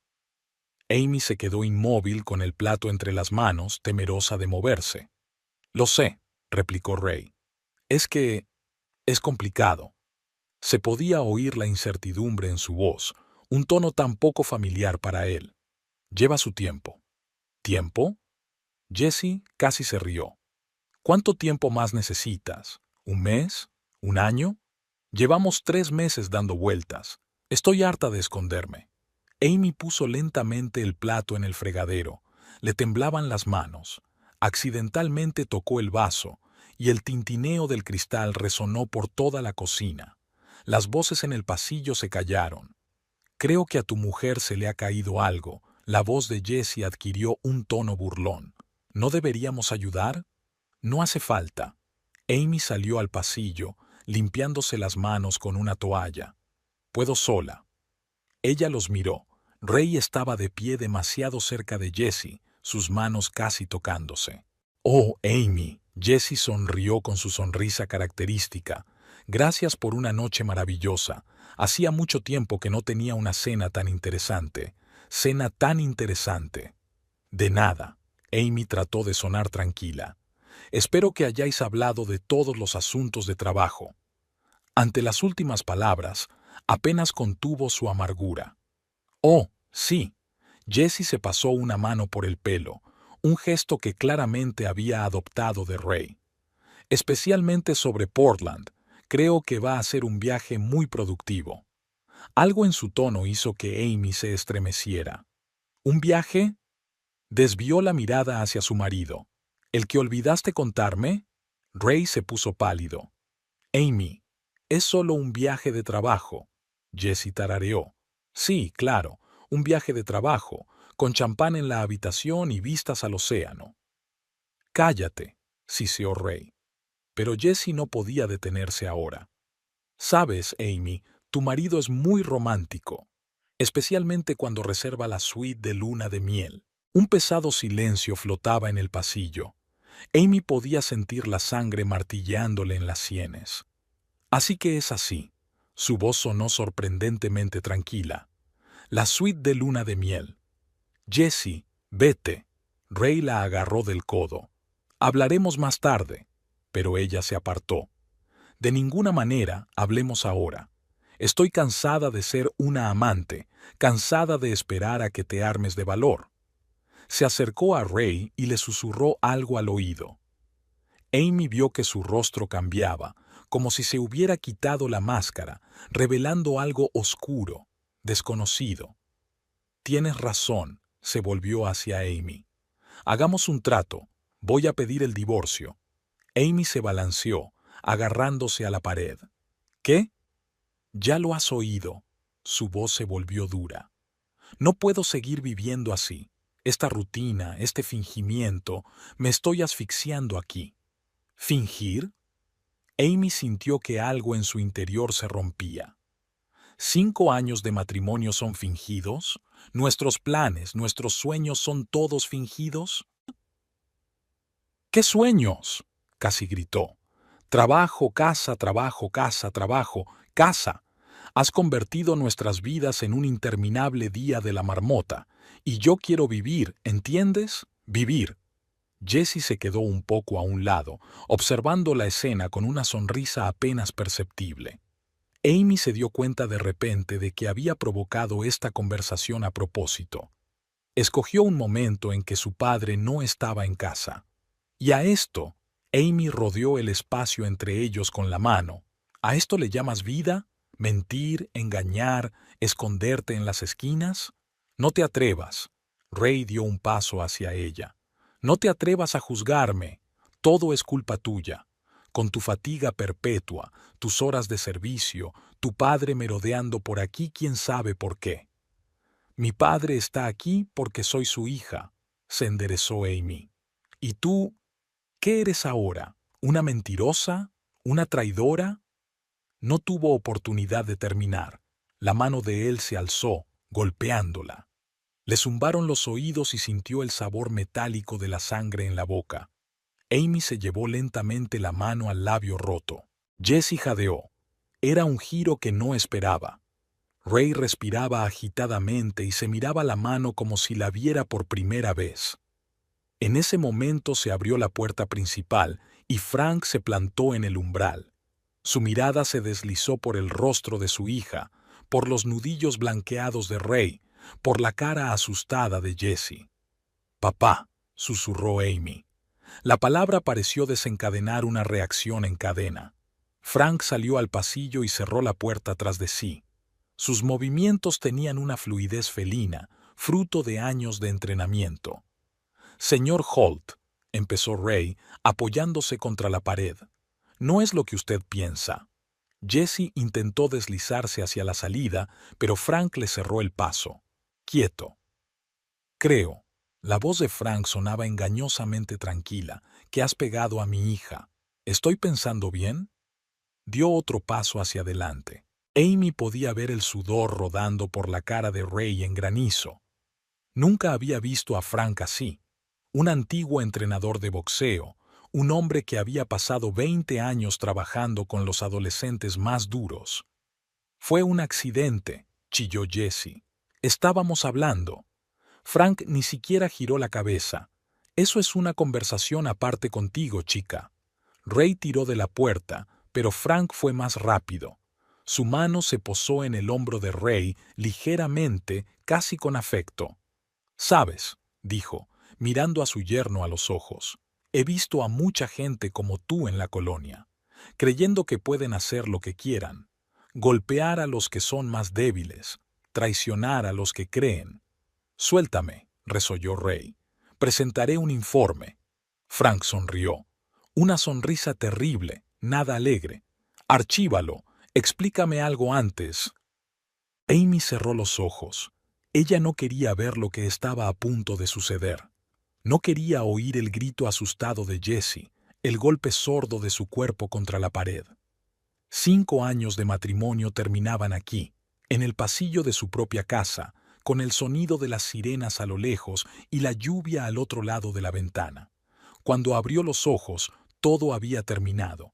Amy se quedó inmóvil con el plato entre las manos, temerosa de moverse. Lo sé, replicó Ray. Es complicado. Se podía oír la incertidumbre en su voz, un tono tan poco familiar para él. Lleva su tiempo. ¿Tiempo? Jessie casi se rió. ¿Cuánto tiempo más necesitas? ¿Un mes? ¿Un año? Llevamos 3 meses dando vueltas. Estoy harta de esconderme. Amy puso lentamente el plato en el fregadero. Le temblaban las manos. Accidentalmente tocó el vaso, y el tintineo del cristal resonó por toda la cocina. Las voces en el pasillo se callaron. Creo que a tu mujer se le ha caído algo. La voz de Jessie adquirió un tono burlón. ¿No deberíamos ayudar? No hace falta. Amy salió al pasillo, limpiándose las manos con una toalla. Puedo sola. Ella los miró. Ray estaba de pie demasiado cerca de Jessie, sus manos casi tocándose. «Oh, Amy», Jessie sonrió con su sonrisa característica. «Gracias por una noche maravillosa. Hacía mucho tiempo que no tenía una cena tan interesante. Cena tan interesante». «De nada». Amy trató de sonar tranquila. «Espero que hayáis hablado de todos los asuntos de trabajo». Ante las últimas palabras, apenas contuvo su amargura. «Oh, sí». Jessie se pasó una mano por el pelo, un gesto que claramente había adoptado de Ray. «Especialmente sobre Portland. Creo que va a ser un viaje muy productivo». Algo en su tono hizo que Amy se estremeciera. «¿Un viaje?» Desvió la mirada hacia su marido. «¿El que olvidaste contarme?» Ray se puso pálido. «Amy, es solo un viaje de trabajo». Jessie tarareó. «Sí, claro, un viaje de trabajo, con champán en la habitación y vistas al océano». «Cállate», siseó Ray. Pero Jessie no podía detenerse ahora. «Sabes, Amy, tu marido es muy romántico, especialmente cuando reserva la suite de luna de miel». Un pesado silencio flotaba en el pasillo. Amy podía sentir la sangre martilleándole en las sienes. «Así que es así». Su voz sonó sorprendentemente tranquila. «La suite de luna de miel». «Jessie, vete». Ray la agarró del codo. «Hablaremos más tarde». Pero ella se apartó. «De ninguna manera hablemos ahora. Estoy cansada de ser una amante, cansada de esperar a que te armes de valor». Se acercó a Ray y le susurró algo al oído. Amy vio que su rostro cambiaba, como si se hubiera quitado la máscara, revelando algo oscuro, desconocido. Tienes razón, se volvió hacia Amy. Hagamos un trato. Voy a pedir el divorcio. Amy se balanceó, agarrándose a la pared. ¿Qué? Ya lo has oído. Su voz se volvió dura. No puedo seguir viviendo así. Esta rutina, este fingimiento, me estoy asfixiando aquí. ¿Fingir? Amy sintió que algo en su interior se rompía. ¿5 años de matrimonio son fingidos? ¿Nuestros planes, nuestros sueños son todos fingidos? ¿Qué sueños? Casi gritó. Trabajo, casa, trabajo, casa, trabajo, casa. Has convertido nuestras vidas en un interminable día de la marmota. Y yo quiero vivir, ¿entiendes? Vivir. Jessie se quedó un poco a un lado, observando la escena con una sonrisa apenas perceptible. Amy se dio cuenta de repente de que había provocado esta conversación a propósito. Escogió un momento en que su padre no estaba en casa. Y a esto, Amy rodeó el espacio entre ellos con la mano. ¿A esto le llamas vida? ¿Mentir, engañar, esconderte en las esquinas? No te atrevas. Ray dio un paso hacia ella. No te atrevas a juzgarme. Todo es culpa tuya. Con tu fatiga perpetua, tus horas de servicio, tu padre merodeando por aquí quién sabe por qué. Mi padre está aquí porque soy su hija, se enderezó Amy. ¿Y tú, qué eres ahora? ¿Una mentirosa? ¿Una traidora? No tuvo oportunidad de terminar. La mano de él se alzó, golpeándola. Le zumbaron los oídos y sintió el sabor metálico de la sangre en la boca. Amy se llevó lentamente la mano al labio roto. Jessie jadeó. Era un giro que no esperaba. Ray respiraba agitadamente y se miraba la mano como si la viera por primera vez. En ese momento se abrió la puerta principal y Frank se plantó en el umbral. Su mirada se deslizó por el rostro de su hija, por los nudillos blanqueados de Ray, por la cara asustada de Jessie. «Papá», susurró Amy. La palabra pareció desencadenar una reacción en cadena. Frank salió al pasillo y cerró la puerta tras de sí. Sus movimientos tenían una fluidez felina, fruto de años de entrenamiento. «Señor Holt», empezó Ray, apoyándose contra la pared, «no es lo que usted piensa». Jessie intentó deslizarse hacia la salida, pero Frank le cerró el paso. «Quieto». «Creo». La voz de Frank sonaba engañosamente tranquila, «que has pegado a mi hija. ¿Estoy pensando bien?» Dio otro paso hacia adelante. Amy podía ver el sudor rodando por la cara de Ray en granizo. Nunca había visto a Frank así. Un antiguo entrenador de boxeo, un hombre que había pasado 20 años trabajando con los adolescentes más duros. «Fue un accidente», chilló Jessie. «Estábamos hablando». Frank ni siquiera giró la cabeza. «Eso es una conversación aparte contigo, chica». Ray tiró de la puerta, pero Frank fue más rápido. Su mano se posó en el hombro de Ray ligeramente, casi con afecto. «Sabes», dijo, mirando a su yerno a los ojos, «he visto a mucha gente como tú en la colonia, creyendo que pueden hacer lo que quieran, golpear a los que son más débiles, traicionar a los que creen». «Suéltame», resolló Ray. «Presentaré un informe». Frank sonrió. Una sonrisa terrible, nada alegre. «Archívalo. Explícame algo antes». Amy cerró los ojos. Ella no quería ver lo que estaba a punto de suceder. No quería oír el grito asustado de Jessie, el golpe sordo de su cuerpo contra la pared. 5 años de matrimonio terminaban aquí, en el pasillo de su propia casa, con el sonido de las sirenas a lo lejos y la lluvia al otro lado de la ventana. Cuando abrió los ojos, todo había terminado.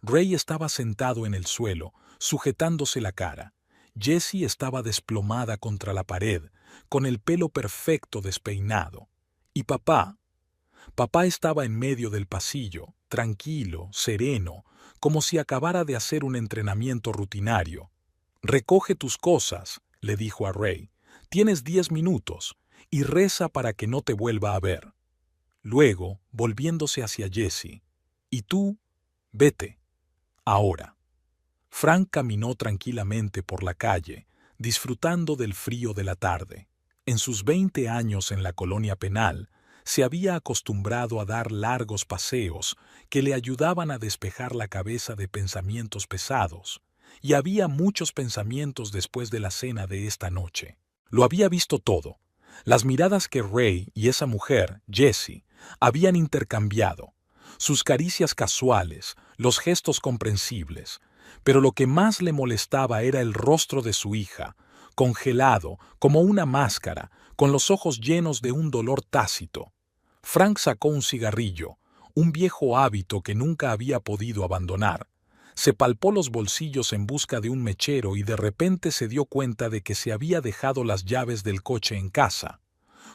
Ray estaba sentado en el suelo, sujetándose la cara. Jessie estaba desplomada contra la pared, con el pelo perfecto despeinado. Y papá estaba en medio del pasillo, tranquilo, sereno, como si acabara de hacer un entrenamiento rutinario. «Recoge tus cosas», le dijo a Ray. «Tienes 10 minutos, y reza para que no te vuelva a ver». Luego, volviéndose hacia Jessie, Y tú, vete. Ahora. Frank caminó tranquilamente por la calle, disfrutando del frío de la tarde. En sus 20 años en la colonia penal, se había acostumbrado a dar largos paseos que le ayudaban a despejar la cabeza de pensamientos pesados, y había muchos pensamientos después de la cena de esta noche. Lo había visto todo, las miradas que Ray y esa mujer, Jessie, habían intercambiado, sus caricias casuales, los gestos comprensibles, pero lo que más le molestaba era el rostro de su hija, congelado como una máscara, con los ojos llenos de un dolor tácito. Frank sacó un cigarrillo, un viejo hábito que nunca había podido abandonar. Se palpó los bolsillos en busca de un mechero y de repente se dio cuenta de que se había dejado las llaves del coche en casa.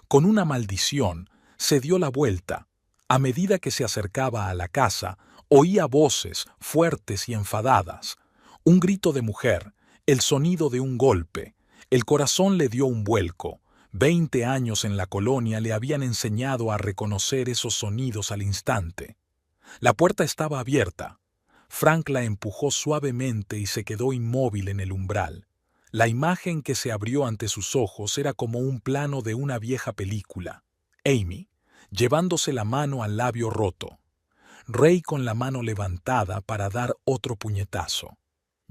Con una maldición, se dio la vuelta. A medida que se acercaba a la casa, oía voces fuertes y enfadadas. Un grito de mujer, el sonido de un golpe. El corazón le dio un vuelco. 20 años en la colonia le habían enseñado a reconocer esos sonidos al instante. La puerta estaba abierta. Frank la empujó suavemente y se quedó inmóvil en el umbral. La imagen que se abrió ante sus ojos era como un plano de una vieja película. Amy, llevándose la mano al labio roto. Ray con la mano levantada para dar otro puñetazo.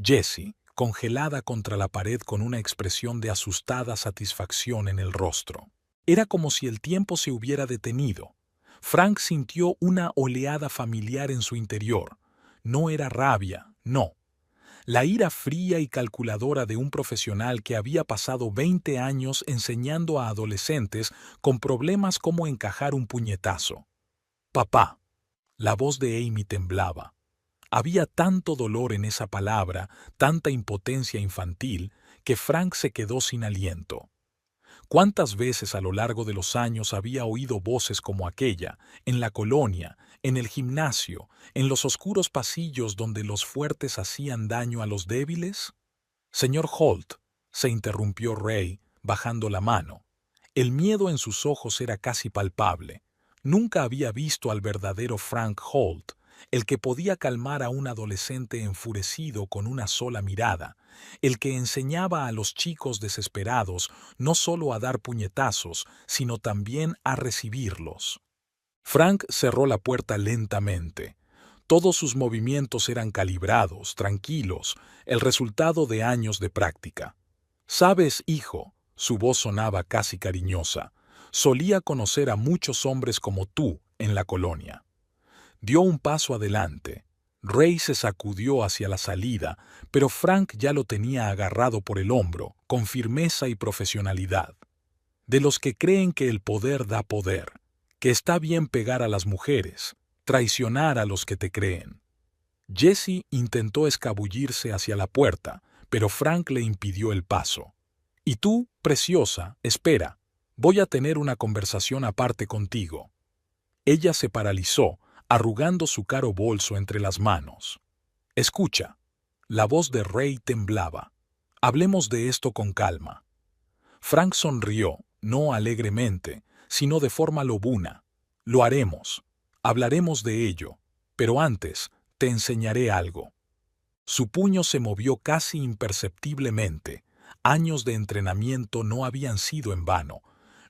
Jessie, congelada contra la pared con una expresión de asustada satisfacción en el rostro. Era como si el tiempo se hubiera detenido. Frank sintió una oleada familiar en su interior. No era rabia, no. La ira fría y calculadora de un profesional que había pasado 20 años enseñando a adolescentes con problemas cómo encajar un puñetazo. Papá. La voz de Amy temblaba. Había tanto dolor en esa palabra, tanta impotencia infantil, que Frank se quedó sin aliento. ¿Cuántas veces a lo largo de los años había oído voces como aquella, en la colonia, en el gimnasio, en los oscuros pasillos donde los fuertes hacían daño a los débiles? Señor Holt, se interrumpió Ray, bajando la mano. El miedo en sus ojos era casi palpable. Nunca había visto al verdadero Frank Holt, el que podía calmar a un adolescente enfurecido con una sola mirada, el que enseñaba a los chicos desesperados no solo a dar puñetazos, sino también a recibirlos. Frank cerró la puerta lentamente. Todos sus movimientos eran calibrados, tranquilos, el resultado de años de práctica. «Sabes, hijo», su voz sonaba casi cariñosa, «solía conocer a muchos hombres como tú en la colonia». Dio un paso adelante. Ray se sacudió hacia la salida, pero Frank ya lo tenía agarrado por el hombro, con firmeza y profesionalidad. De los que creen que el poder da poder, que está bien pegar a las mujeres, traicionar a los que te creen. Jessie intentó escabullirse hacia la puerta, pero Frank le impidió el paso. «Y tú, preciosa, espera. Voy a tener una conversación aparte contigo». Ella se paralizó, arrugando su caro bolso entre las manos. «Escucha». La voz de Ray temblaba. «Hablemos de esto con calma». Frank sonrió, no alegremente, sino de forma lobuna. «Lo haremos. Hablaremos de ello. Pero antes, te enseñaré algo». Su puño se movió casi imperceptiblemente. Años de entrenamiento no habían sido en vano.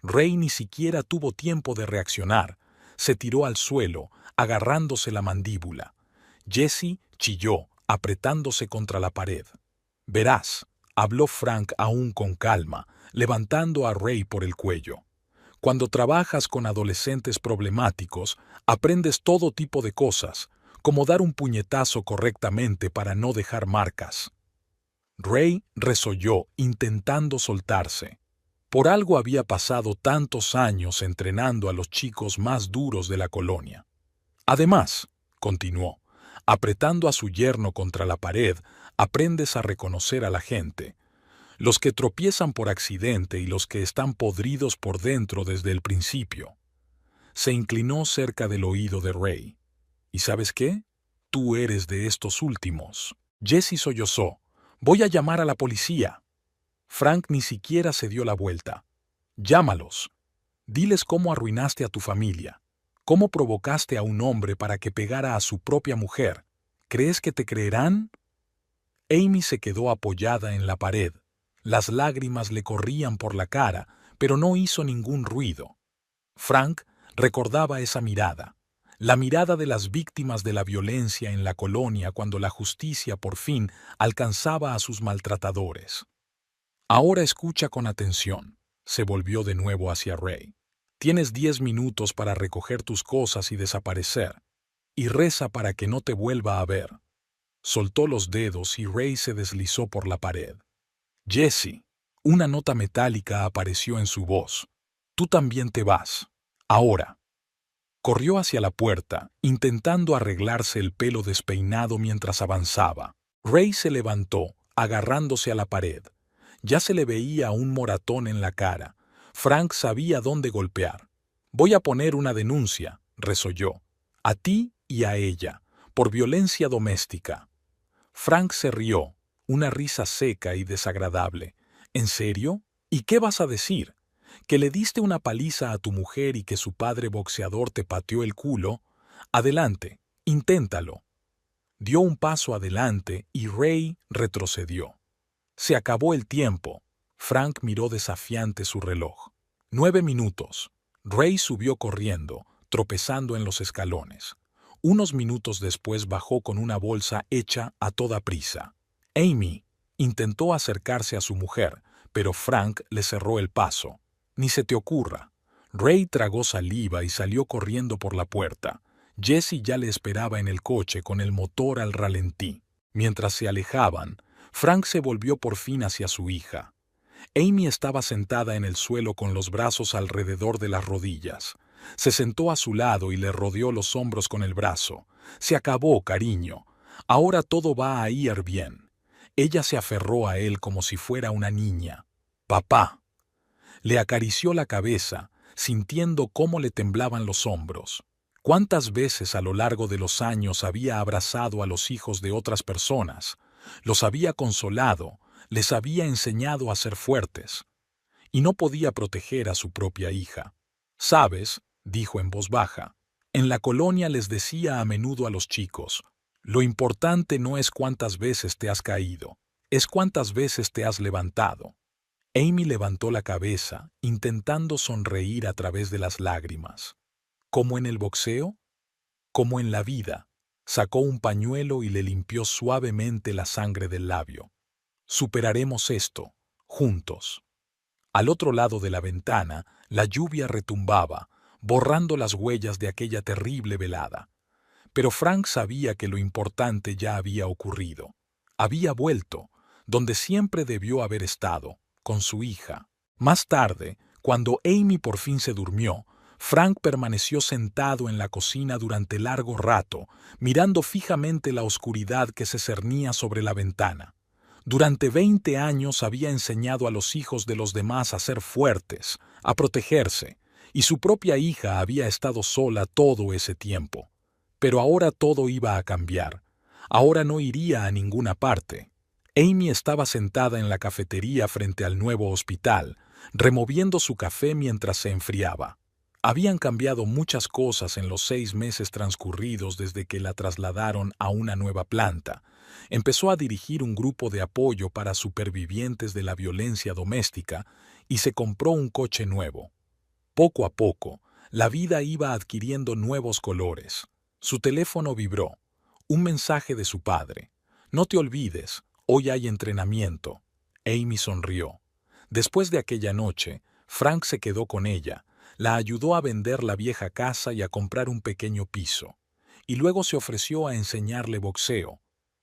Ray ni siquiera tuvo tiempo de reaccionar. Se tiró al suelo, agarrándose la mandíbula. Jessie chilló, apretándose contra la pared. «Verás», habló Frank aún con calma, levantando a Ray por el cuello. «Cuando trabajas con adolescentes problemáticos, aprendes todo tipo de cosas, como dar un puñetazo correctamente para no dejar marcas». Ray resolló, intentando soltarse. Por algo había pasado tantos años entrenando a los chicos más duros de la colonia. «Además», continuó, apretando a su yerno contra la pared, aprendes a reconocer a la gente. Los que tropiezan por accidente y los que están podridos por dentro desde el principio. Se inclinó cerca del oído de Ray. «¿Y sabes qué? Tú eres de estos últimos». Jessie sollozó. «Voy a llamar a la policía». Frank ni siquiera se dio la vuelta. «Llámalos. Diles cómo arruinaste a tu familia. ¿Cómo provocaste a un hombre para que pegara a su propia mujer? ¿Crees que te creerán? Amy se quedó apoyada en la pared. Las lágrimas le corrían por la cara, pero no hizo ningún ruido. Frank recordaba esa mirada, la mirada de las víctimas de la violencia en la colonia cuando la justicia por fin alcanzaba a sus maltratadores. Ahora escucha con atención. Se volvió de nuevo hacia Ray. Tienes 10 minutos para recoger tus cosas y desaparecer. Y reza para que no te vuelva a ver. Soltó los dedos y Ray se deslizó por la pared. Jesse, una nota metálica apareció en su voz. Tú también te vas. Ahora. Corrió hacia la puerta, intentando arreglarse el pelo despeinado mientras avanzaba. Ray se levantó, agarrándose a la pared. Ya se le veía un moratón en la cara. Frank sabía dónde golpear. Voy a poner una denuncia, resolló. A ti y a ella, por violencia doméstica. Frank se rió, una risa seca y desagradable. ¿En serio? ¿Y qué vas a decir? ¿Que le diste una paliza a tu mujer y que su padre boxeador te pateó el culo? Adelante, inténtalo. Dio un paso adelante y Ray retrocedió. Se acabó el tiempo. Frank miró desafiante su reloj. 9 minutos. Ray subió corriendo, tropezando en los escalones. Unos minutos después bajó con una bolsa hecha a toda prisa. Amy intentó acercarse a su mujer, pero Frank le cerró el paso. Ni se te ocurra. Ray tragó saliva y salió corriendo por la puerta. Jesse ya le esperaba en el coche con el motor al ralentí. Mientras se alejaban, Frank se volvió por fin hacia su hija. Amy estaba sentada en el suelo con los brazos alrededor de las rodillas. Se sentó a su lado y le rodeó los hombros con el brazo. Se acabó, cariño. Ahora todo va a ir bien. Ella se aferró a él como si fuera una niña. Papá. Le acarició la cabeza, sintiendo cómo le temblaban los hombros. ¿Cuántas veces a lo largo de los años había abrazado a los hijos de otras personas? Los había consolado, les había enseñado a ser fuertes. Y no podía proteger a su propia hija. ¿Sabes?, dijo en voz baja. En la colonia les decía a menudo a los chicos, lo importante no es cuántas veces te has caído, es cuántas veces te has levantado. Amy levantó la cabeza, intentando sonreír a través de las lágrimas. ¿Como en el boxeo? Como en la vida. Sacó un pañuelo y le limpió suavemente la sangre del labio. Superaremos esto, juntos. Al otro lado de la ventana, la lluvia retumbaba, borrando las huellas de aquella terrible velada. Pero Frank sabía que lo importante ya había ocurrido. Había vuelto, donde siempre debió haber estado, con su hija. Más tarde, cuando Amy por fin se durmió, Frank permaneció sentado en la cocina durante largo rato, mirando fijamente la oscuridad que se cernía sobre la ventana. Durante 20 años había enseñado a los hijos de los demás a ser fuertes, a protegerse, y su propia hija había estado sola todo ese tiempo. Pero ahora todo iba a cambiar. Ahora no iría a ninguna parte. Amy estaba sentada en la cafetería frente al nuevo hospital, removiendo su café mientras se enfriaba. Habían cambiado muchas cosas en los 6 meses transcurridos desde que la trasladaron a una nueva planta. Empezó a dirigir un grupo de apoyo para supervivientes de la violencia doméstica y se compró un coche nuevo. Poco a poco, la vida iba adquiriendo nuevos colores. Su teléfono vibró. Un mensaje de su padre. No te olvides, hoy hay entrenamiento. Amy sonrió. Después de aquella noche, Frank se quedó con ella, la ayudó a vender la vieja casa y a comprar un pequeño piso. Y luego se ofreció a enseñarle boxeo.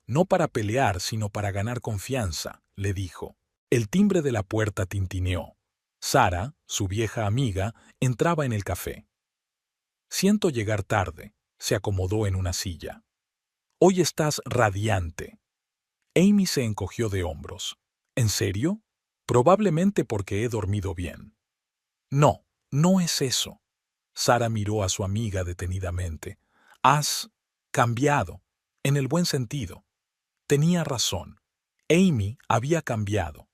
No para pelear, sino para ganar confianza, le dijo. El timbre de la puerta tintineó. Sara, su vieja amiga, entraba en el café. Siento llegar tarde. Se acomodó en una silla. Hoy estás radiante. Amy se encogió de hombros. ¿En serio? Probablemente porque he dormido bien. No, no es eso. Sara miró a su amiga detenidamente. Has cambiado, en el buen sentido. Tenía razón. Amy había cambiado.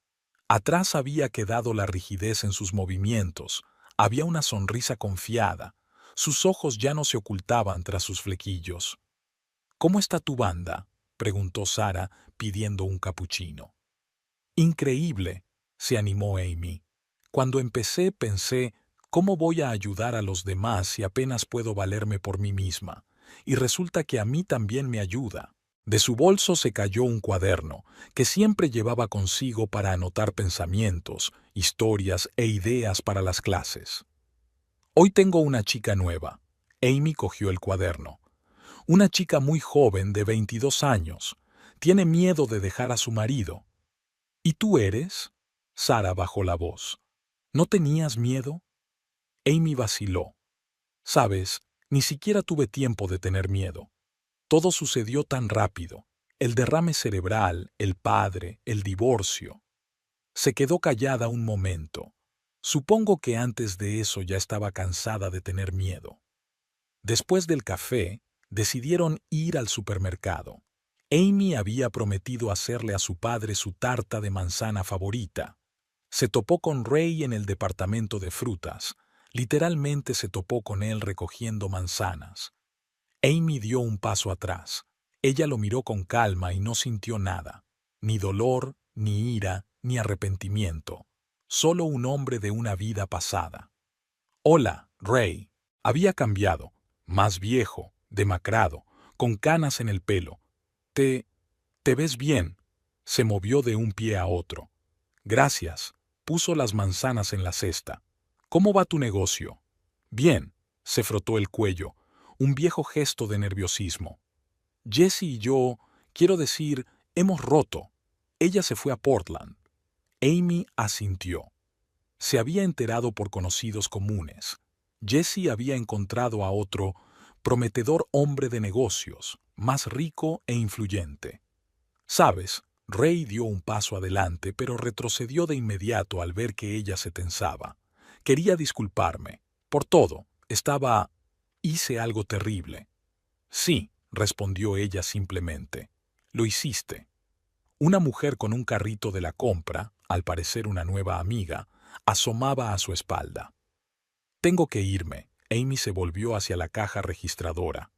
Atrás había quedado la rigidez en sus movimientos. Había una sonrisa confiada. Sus ojos ya no se ocultaban tras sus flequillos. «¿Cómo está tu banda?», preguntó Sara, pidiendo un capuchino. «Increíble», se animó Amy. «Cuando empecé pensé, ¿cómo voy a ayudar a los demás si apenas puedo valerme por mí misma? Y resulta que a mí también me ayuda». De su bolso se cayó un cuaderno, que siempre llevaba consigo para anotar pensamientos, historias e ideas para las clases. «Hoy tengo una chica nueva». Amy cogió el cuaderno. «Una chica muy joven de 22 años. Tiene miedo de dejar a su marido». «¿Y tú eres?», Sara bajó la voz. «¿No tenías miedo?». Amy vaciló. «Sabes, ni siquiera tuve tiempo de tener miedo. Todo sucedió tan rápido. El derrame cerebral, el padre, el divorcio». Se quedó callada un momento. Supongo que antes de eso ya estaba cansada de tener miedo. Después del café, decidieron ir al supermercado. Amy había prometido hacerle a su padre su tarta de manzana favorita. Se topó con Ray en el departamento de frutas. Literalmente se topó con él recogiendo manzanas. Amy dio un paso atrás. Ella lo miró con calma y no sintió nada. Ni dolor, ni ira, ni arrepentimiento. Solo un hombre de una vida pasada. «Hola, Ray». Había cambiado. Más viejo, demacrado, con canas en el pelo. «Te ves bien». Se movió de un pie a otro. «Gracias». Puso las manzanas en la cesta. «¿Cómo va tu negocio?». «Bien». Se frotó el cuello, un viejo gesto de nerviosismo. «Jessie y yo, quiero decir, hemos roto. Ella se fue a Portland». Amy asintió. Se había enterado por conocidos comunes. Jessie había encontrado a otro prometedor hombre de negocios, más rico e influyente. «¿Sabes?». Ray dio un paso adelante, pero retrocedió de inmediato al ver que ella se tensaba. «Quería disculparme. Por todo. Hice algo terrible». «Sí», respondió ella simplemente. «Lo hiciste». Una mujer con un carrito de la compra, al parecer una nueva amiga, asomaba a su espalda. «Tengo que irme». Amy se volvió hacia la caja registradora.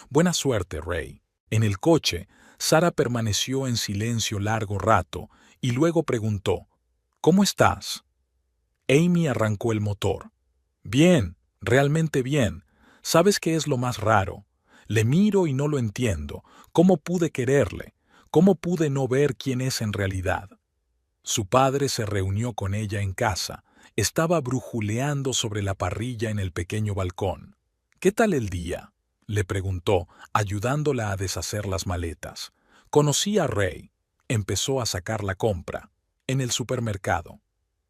«Buena suerte, Ray». En el coche, Sara permaneció en silencio largo rato y luego preguntó, «¿Cómo estás?». Amy arrancó el motor. «Bien, realmente bien. ¿Sabes qué es lo más raro? Le miro y no lo entiendo. ¿Cómo pude quererle? ¿Cómo pude no ver quién es en realidad?». Su padre se reunió con ella en casa. Estaba brujuleando sobre la parrilla en el pequeño balcón. «¿Qué tal el día?», le preguntó, ayudándola a deshacer las maletas. «Conocí a Ray». Empezó a sacar la compra. «En el supermercado».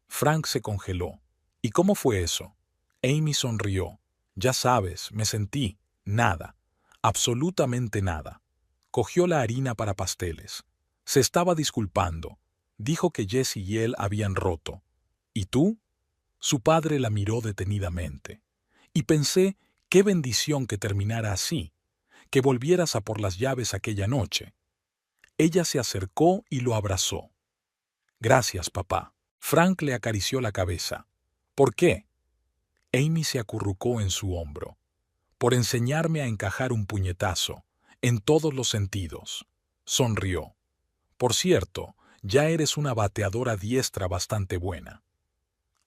Frank se congeló. «¿Y cómo fue eso?». Amy sonrió. «Ya sabes, me sentí. Nada. Absolutamente nada». Cogió la harina para pasteles. Se estaba disculpando. Dijo que Jessie y él habían roto. «¿Y tú?». Su padre la miró detenidamente. «Y pensé, qué bendición que terminara así, que volvieras a por las llaves aquella noche». Ella se acercó y lo abrazó. «Gracias, papá». Frank le acarició la cabeza. «¿Por qué?». Amy se acurrucó en su hombro. «Por enseñarme a encajar un puñetazo, en todos los sentidos». Sonrió. «Por cierto, ya eres una bateadora diestra bastante buena».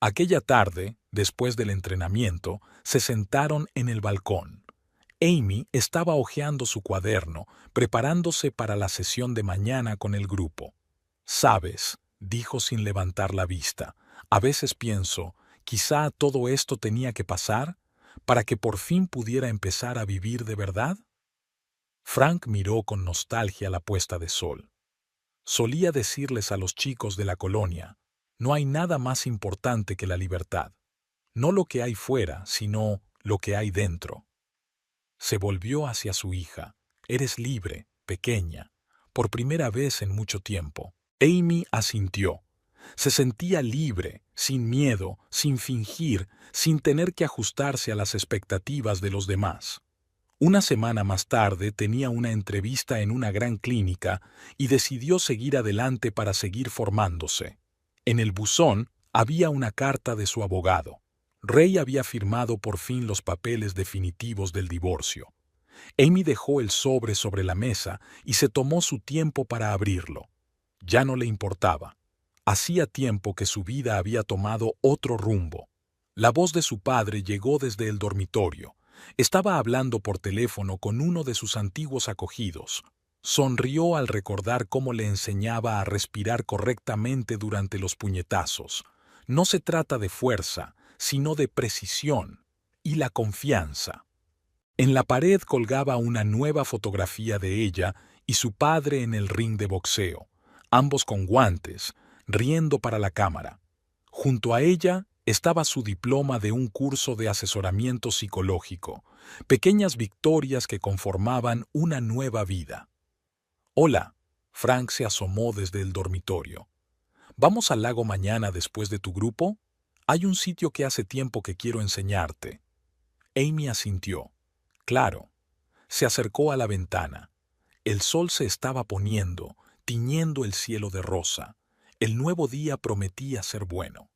Aquella tarde, después del entrenamiento, se sentaron en el balcón. Amy estaba hojeando su cuaderno, preparándose para la sesión de mañana con el grupo. «Sabes», dijo sin levantar la vista, «a veces pienso, quizá todo esto tenía que pasar para que por fin pudiera empezar a vivir de verdad». Frank miró con nostalgia la puesta de sol. Solía decirles a los chicos de la colonia, «No hay nada más importante que la libertad. No lo que hay fuera, sino lo que hay dentro». Se volvió hacia su hija. «Eres libre, pequeña, por primera vez en mucho tiempo». Amy asintió. Se sentía libre, sin miedo, sin fingir, sin tener que ajustarse a las expectativas de los demás. Una semana más tarde tenía una entrevista en una gran clínica y decidió seguir adelante para seguir formándose. En el buzón había una carta de su abogado. Ray había firmado por fin los papeles definitivos del divorcio. Amy dejó el sobre la mesa y se tomó su tiempo para abrirlo. Ya no le importaba. Hacía tiempo que su vida había tomado otro rumbo. La voz de su padre llegó desde el dormitorio. Estaba hablando por teléfono con uno de sus antiguos acogidos. Sonrió al recordar cómo le enseñaba a respirar correctamente durante los puñetazos. No se trata de fuerza, sino de precisión y la confianza. En la pared colgaba una nueva fotografía de ella y su padre en el ring de boxeo, ambos con guantes, riendo para la cámara. Junto a ella estaba su diploma de un curso de asesoramiento psicológico, pequeñas victorias que conformaban una nueva vida. Hola, Frank se asomó desde el dormitorio. ¿Vamos al lago mañana después de tu grupo? Hay un sitio que hace tiempo que quiero enseñarte. Amy asintió. Claro. Se acercó a la ventana. El sol se estaba poniendo, tiñendo el cielo de rosa. El nuevo día prometía ser bueno.